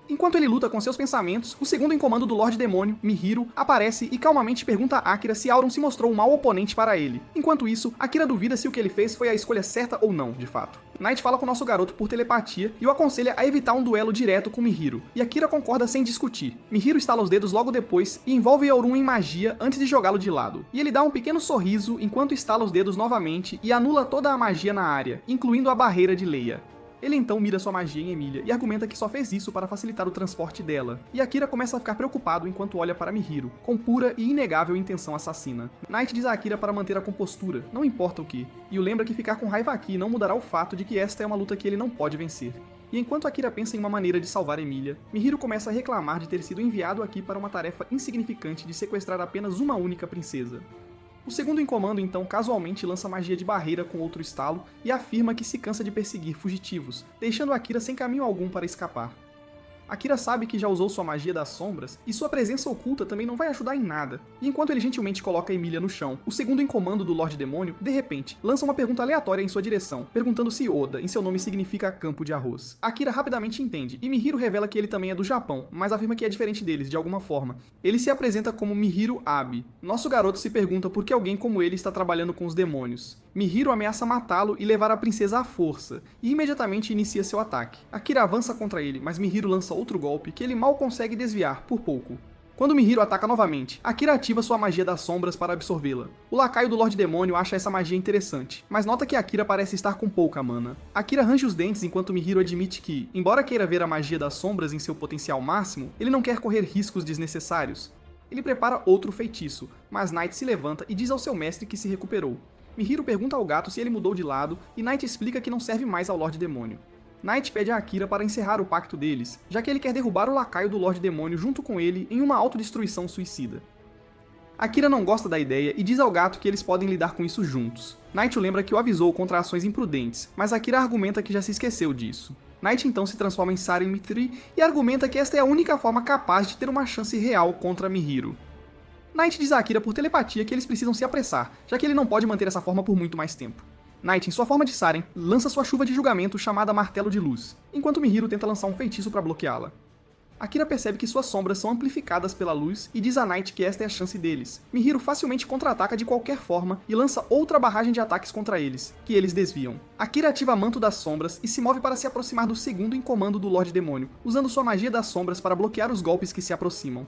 Enquanto ele luta com seus pensamentos, o segundo em comando do Lorde Demônio, Mihiru, aparece e calmamente pergunta a Akira se Aurum se mostrou um mau oponente para ele. Enquanto isso, Akira duvida se o que ele fez foi a escolha certa ou não, de fato. Knight fala com nosso garoto por telepatia e o aconselha a evitar um duelo direto com Mihiru, e Akira concorda sem discutir. Mihiru estala os dedos logo depois e envolve Aurum em magia antes de jogá-lo de lado. E ele dá um pequeno sorriso enquanto estala os dedos novamente e anula toda a magia na área, incluindo a barreira de Leia. Ele então mira sua magia em Emilia e argumenta que só fez isso para facilitar o transporte dela, e Akira começa a ficar preocupado enquanto olha para Mihiru, com pura e inegável intenção assassina. Knight diz a Akira para manter a compostura, não importa o que, e o lembra que ficar com raiva aqui não mudará o fato de que esta é uma luta que ele não pode vencer. E enquanto Akira pensa em uma maneira de salvar Emilia, Mihiru começa a reclamar de ter sido enviado aqui para uma tarefa insignificante de sequestrar apenas uma única princesa. O segundo em comando então casualmente lança magia de barreira com outro estalo e afirma que se cansa de perseguir fugitivos, deixando Akira sem caminho algum para escapar. Akira sabe que já usou sua magia das sombras, e sua presença oculta também não vai ajudar em nada. E enquanto ele gentilmente coloca Emilia no chão, o segundo em comando do Lorde Demônio, de repente, lança uma pergunta aleatória em sua direção, perguntando se Oda, em seu nome, significa campo de arroz. Akira rapidamente entende, e Mihiru revela que ele também é do Japão, mas afirma que é diferente deles, de alguma forma. Ele se apresenta como Mihiru Abi. Nosso garoto se pergunta por que alguém como ele está trabalhando com os demônios. Mihiru ameaça matá-lo e levar a princesa à força, e imediatamente inicia seu ataque. Akira avança contra ele, mas Mihiru lança outro golpe que ele mal consegue desviar, por pouco. Quando Mihiru ataca novamente, Akira ativa sua magia das sombras para absorvê-la. O lacaio do Lorde Demônio acha essa magia interessante, mas nota que Akira parece estar com pouca mana. Akira range os dentes enquanto Mihiru admite que, embora queira ver a magia das sombras em seu potencial máximo, ele não quer correr riscos desnecessários. Ele prepara outro feitiço, mas Knight se levanta e diz ao seu mestre que se recuperou. Mihiru pergunta ao gato se ele mudou de lado, e Knight explica que não serve mais ao Lorde Demônio. Knight pede a Akira para encerrar o pacto deles, já que ele quer derrubar o lacaio do Lorde Demônio junto com ele em uma autodestruição suicida. Akira não gosta da ideia e diz ao gato que eles podem lidar com isso juntos. Knight o lembra que o avisou contra ações imprudentes, mas Akira argumenta que já se esqueceu disso. Knight então se transforma em Saren Mitri e argumenta que esta é a única forma capaz de ter uma chance real contra Mihiru. Knight diz a Akira por telepatia que eles precisam se apressar, já que ele não pode manter essa forma por muito mais tempo. Knight, em sua forma de Saren, lança sua chuva de julgamento chamada Martelo de Luz, enquanto Mihiru tenta lançar um feitiço para bloqueá-la. Akira percebe que suas sombras são amplificadas pela luz e diz a Knight que esta é a chance deles. Mihiru facilmente contra-ataca de qualquer forma e lança outra barragem de ataques contra eles, que eles desviam. Akira ativa Manto das Sombras e se move para se aproximar do segundo em comando do Lorde Demônio, usando sua magia das sombras para bloquear os golpes que se aproximam.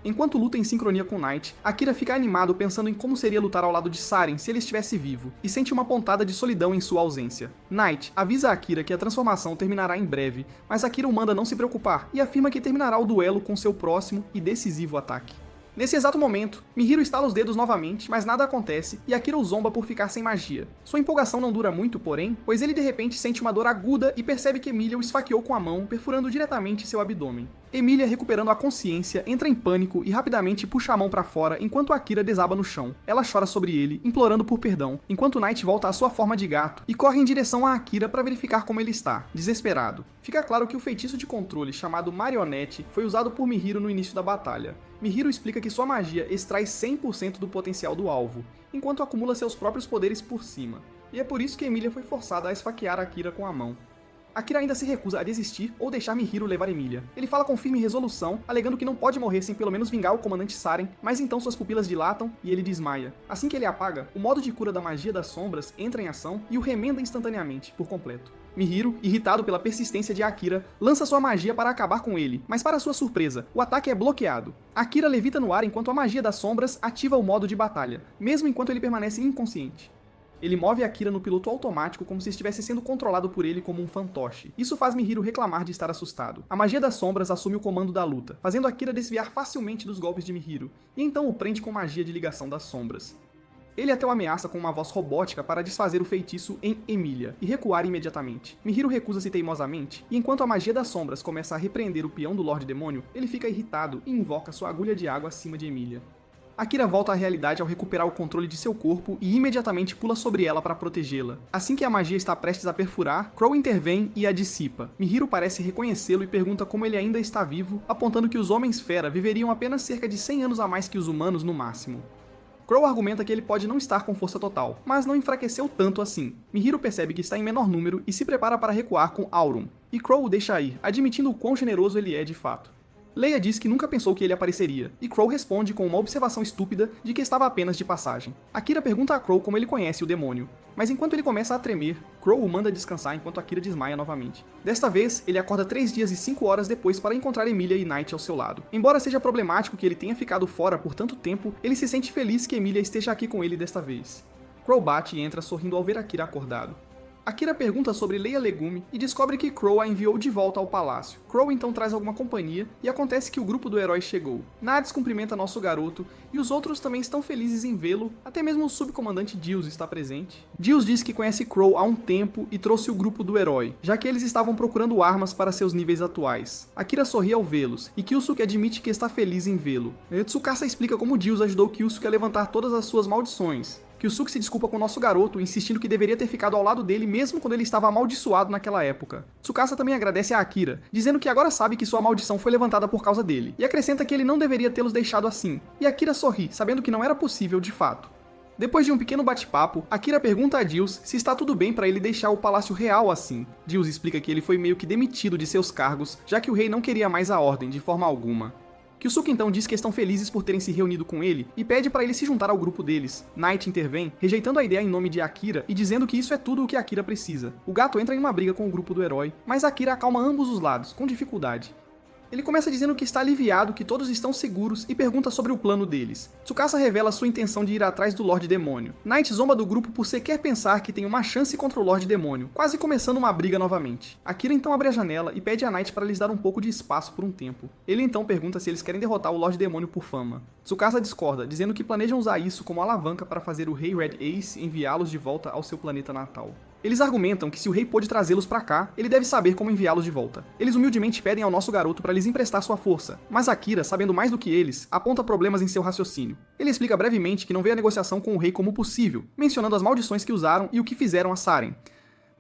Enquanto luta em sincronia com Knight, Akira fica animado pensando em como seria lutar ao lado de Saren se ele estivesse vivo, e sente uma pontada de solidão em sua ausência. Knight avisa a Akira que a transformação terminará em breve, mas Akira o manda não se preocupar e afirma que terminará o duelo com seu próximo e decisivo ataque. Nesse exato momento, Mihiro estala os dedos novamente, mas nada acontece e Akira o zomba por ficar sem magia. Sua empolgação não dura muito, porém, pois ele de repente sente uma dor aguda e percebe que Emilia o esfaqueou com a mão, perfurando diretamente seu abdômen. Emilia, recuperando a consciência, entra em pânico e rapidamente puxa a mão pra fora enquanto Akira desaba no chão. Ela chora sobre ele, implorando por perdão, enquanto Knight volta à sua forma de gato e corre em direção a Akira para verificar como ele está, desesperado. Fica claro que o feitiço de controle chamado Marionete foi usado por Mihiro no início da batalha. Mihiro explica que sua magia extrai 100% do potencial do alvo, enquanto acumula seus próprios poderes por cima. E é por isso que Emilia foi forçada a esfaquear Akira com a mão. Akira ainda se recusa a desistir ou deixar Mihiro levar Emilia. Ele fala com firme resolução, alegando que não pode morrer sem pelo menos vingar o comandante Saren, mas então suas pupilas dilatam e ele desmaia. Assim que ele apaga, o modo de cura da magia das sombras entra em ação e o remenda instantaneamente, por completo. Mihiro, irritado pela persistência de Akira, lança sua magia para acabar com ele, mas para sua surpresa, o ataque é bloqueado. Akira levita no ar enquanto a magia das sombras ativa o modo de batalha, mesmo enquanto ele permanece inconsciente. Ele move Akira no piloto automático como se estivesse sendo controlado por ele como um fantoche. Isso faz Mihiro reclamar de estar assustado. A magia das sombras assume o comando da luta, fazendo Akira desviar facilmente dos golpes de Mihiro, e então o prende com magia de ligação das sombras. Ele até o ameaça com uma voz robótica para desfazer o feitiço em Emilia e recuar imediatamente. Mihiro recusa-se teimosamente, e enquanto a magia das sombras começa a repreender o peão do Lorde Demônio, ele fica irritado e invoca sua agulha de água acima de Emilia. Akira volta à realidade ao recuperar o controle de seu corpo e imediatamente pula sobre ela para protegê-la. Assim que a magia está prestes a perfurar, Crow intervém e a dissipa. Mihiro parece reconhecê-lo e pergunta como ele ainda está vivo, apontando que os Homens-Fera viveriam apenas cerca de 100 anos a mais que os humanos no máximo. Crow argumenta que ele pode não estar com força total, mas não enfraqueceu tanto assim. Mihiro percebe que está em menor número e se prepara para recuar com Auron, e Crow o deixa ir, admitindo o quão generoso ele é de fato. Leia diz que nunca pensou que ele apareceria, e Crow responde com uma observação estúpida de que estava apenas de passagem. Akira pergunta a Crow como ele conhece o demônio, mas enquanto ele começa a tremer, Crow o manda descansar enquanto Akira desmaia novamente. Desta vez, ele acorda 3 dias e 5 horas depois para encontrar Emilia e Knight ao seu lado. Embora seja problemático que ele tenha ficado fora por tanto tempo, ele se sente feliz que Emilia esteja aqui com ele desta vez. Crow bate e entra sorrindo ao ver Akira acordado. Akira pergunta sobre Leia Legume e descobre que Crow a enviou de volta ao palácio. Crow então traz alguma companhia e acontece que o grupo do herói chegou. Nades cumprimenta nosso garoto e os outros também estão felizes em vê-lo, até mesmo o subcomandante Dios está presente. Dios diz que conhece Crow há um tempo e trouxe o grupo do herói, já que eles estavam procurando armas para seus níveis atuais. Akira sorri ao vê-los e Kyusuke admite que está feliz em vê-lo. Tsukasa explica como Dios ajudou Kyusuke a levantar todas as suas maldições. Kyusuke se desculpa com o nosso garoto, insistindo que deveria ter ficado ao lado dele mesmo quando ele estava amaldiçoado naquela época. Tsukasa também agradece a Akira, dizendo que agora sabe que sua maldição foi levantada por causa dele, e acrescenta que ele não deveria tê-los deixado assim. E Akira sorri, sabendo que não era possível de fato. Depois de um pequeno bate-papo, Akira pergunta a Dios se está tudo bem para ele deixar o Palácio Real assim. Dios explica que ele foi meio que demitido de seus cargos, já que o rei não queria mais a ordem de forma alguma. Kyusuke então diz que estão felizes por terem se reunido com ele e pede para ele se juntar ao grupo deles. Knight intervém, rejeitando a ideia em nome de Akira e dizendo que isso é tudo o que Akira precisa. O gato entra em uma briga com o grupo do herói, mas Akira acalma ambos os lados, com dificuldade. Ele começa dizendo que está aliviado, que todos estão seguros e pergunta sobre o plano deles. Tsukasa revela sua intenção de ir atrás do Lorde Demônio. Knight zomba do grupo por sequer pensar que tem uma chance contra o Lorde Demônio, quase começando uma briga novamente. Akira então abre a janela e pede a Knight para lhes dar um pouco de espaço por um tempo. Ele então pergunta se eles querem derrotar o Lorde Demônio por fama. Tsukasa discorda, dizendo que planejam usar isso como alavanca para fazer o Rei Red Ace enviá-los de volta ao seu planeta natal. Eles argumentam que se o rei pôde trazê-los pra cá, ele deve saber como enviá-los de volta. Eles humildemente pedem ao nosso garoto para lhes emprestar sua força, mas Akira, sabendo mais do que eles, aponta problemas em seu raciocínio. Ele explica brevemente que não vê a negociação com o rei como possível, mencionando as maldições que usaram e o que fizeram a Saren.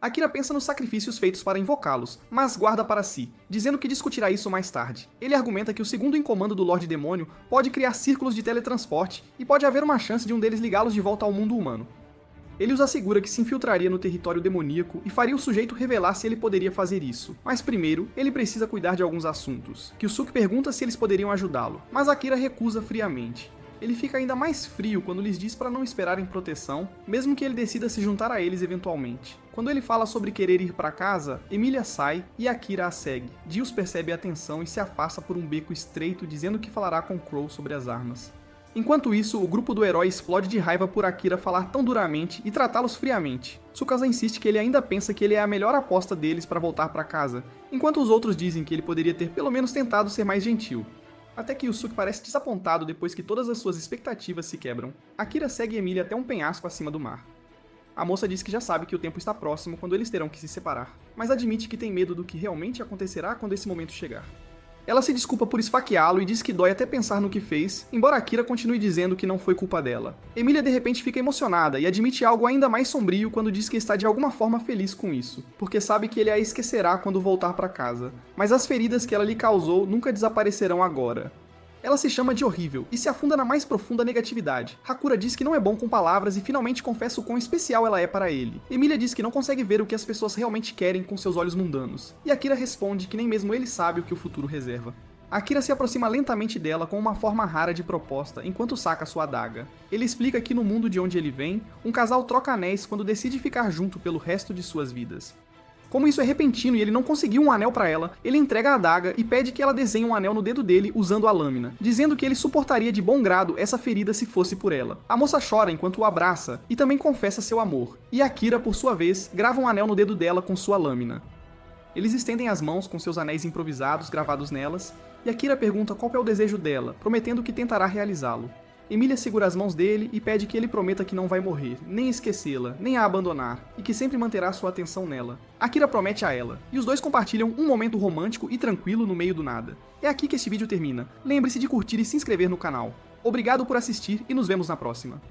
Akira pensa nos sacrifícios feitos para invocá-los, mas guarda para si, dizendo que discutirá isso mais tarde. Ele argumenta que o segundo em comando do Lorde Demônio pode criar círculos de teletransporte e pode haver uma chance de um deles ligá-los de volta ao mundo humano. Ele os assegura que se infiltraria no território demoníaco e faria o sujeito revelar se ele poderia fazer isso. Mas primeiro, ele precisa cuidar de alguns assuntos. Kyusuke pergunta se eles poderiam ajudá-lo, mas Akira recusa friamente. Ele fica ainda mais frio quando lhes diz para não esperarem proteção, mesmo que ele decida se juntar a eles eventualmente. Quando ele fala sobre querer ir para casa, Emilia sai e Akira a segue. Dios percebe a tensão e se afasta por um beco estreito, dizendo que falará com Crow sobre as armas. Enquanto isso, o grupo do herói explode de raiva por Akira falar tão duramente e tratá-los friamente. Tsukasa insiste que ele ainda pensa que ele é a melhor aposta deles para voltar para casa, enquanto os outros dizem que ele poderia ter pelo menos tentado ser mais gentil. Até que Yusuke parece desapontado depois que todas as suas expectativas se quebram. Akira segue Emilia até um penhasco acima do mar. A moça diz que já sabe que o tempo está próximo quando eles terão que se separar, mas admite que tem medo do que realmente acontecerá quando esse momento chegar. Ela se desculpa por esfaqueá-lo e diz que dói até pensar no que fez, embora Akira continue dizendo que não foi culpa dela. Emilia de repente fica emocionada e admite algo ainda mais sombrio quando diz que está de alguma forma feliz com isso, porque sabe que ele a esquecerá quando voltar para casa. Mas as feridas que ela lhe causou nunca desaparecerão agora. Ela se chama de horrível e se afunda na mais profunda negatividade. Hakura diz que não é bom com palavras e finalmente confessa o quão especial ela é para ele. Emilia diz que não consegue ver o que as pessoas realmente querem com seus olhos mundanos. E Akira responde que nem mesmo ele sabe o que o futuro reserva. Akira se aproxima lentamente dela com uma forma rara de proposta, enquanto saca sua adaga. Ele explica que no mundo de onde ele vem, um casal troca anéis quando decide ficar junto pelo resto de suas vidas. Como isso é repentino e ele não conseguiu um anel pra ela, ele entrega a adaga e pede que ela desenhe um anel no dedo dele usando a lâmina, dizendo que ele suportaria de bom grado essa ferida se fosse por ela. A moça chora enquanto o abraça e também confessa seu amor, e Akira, por sua vez, grava um anel no dedo dela com sua lâmina. Eles estendem as mãos com seus anéis improvisados gravados nelas, e Akira pergunta qual é o desejo dela, prometendo que tentará realizá-lo. Emilia segura as mãos dele e pede que ele prometa que não vai morrer, nem esquecê-la, nem a abandonar, e que sempre manterá sua atenção nela. Akira promete a ela, e os dois compartilham um momento romântico e tranquilo no meio do nada. É aqui que este vídeo termina. Lembre-se de curtir e se inscrever no canal. Obrigado por assistir e nos vemos na próxima.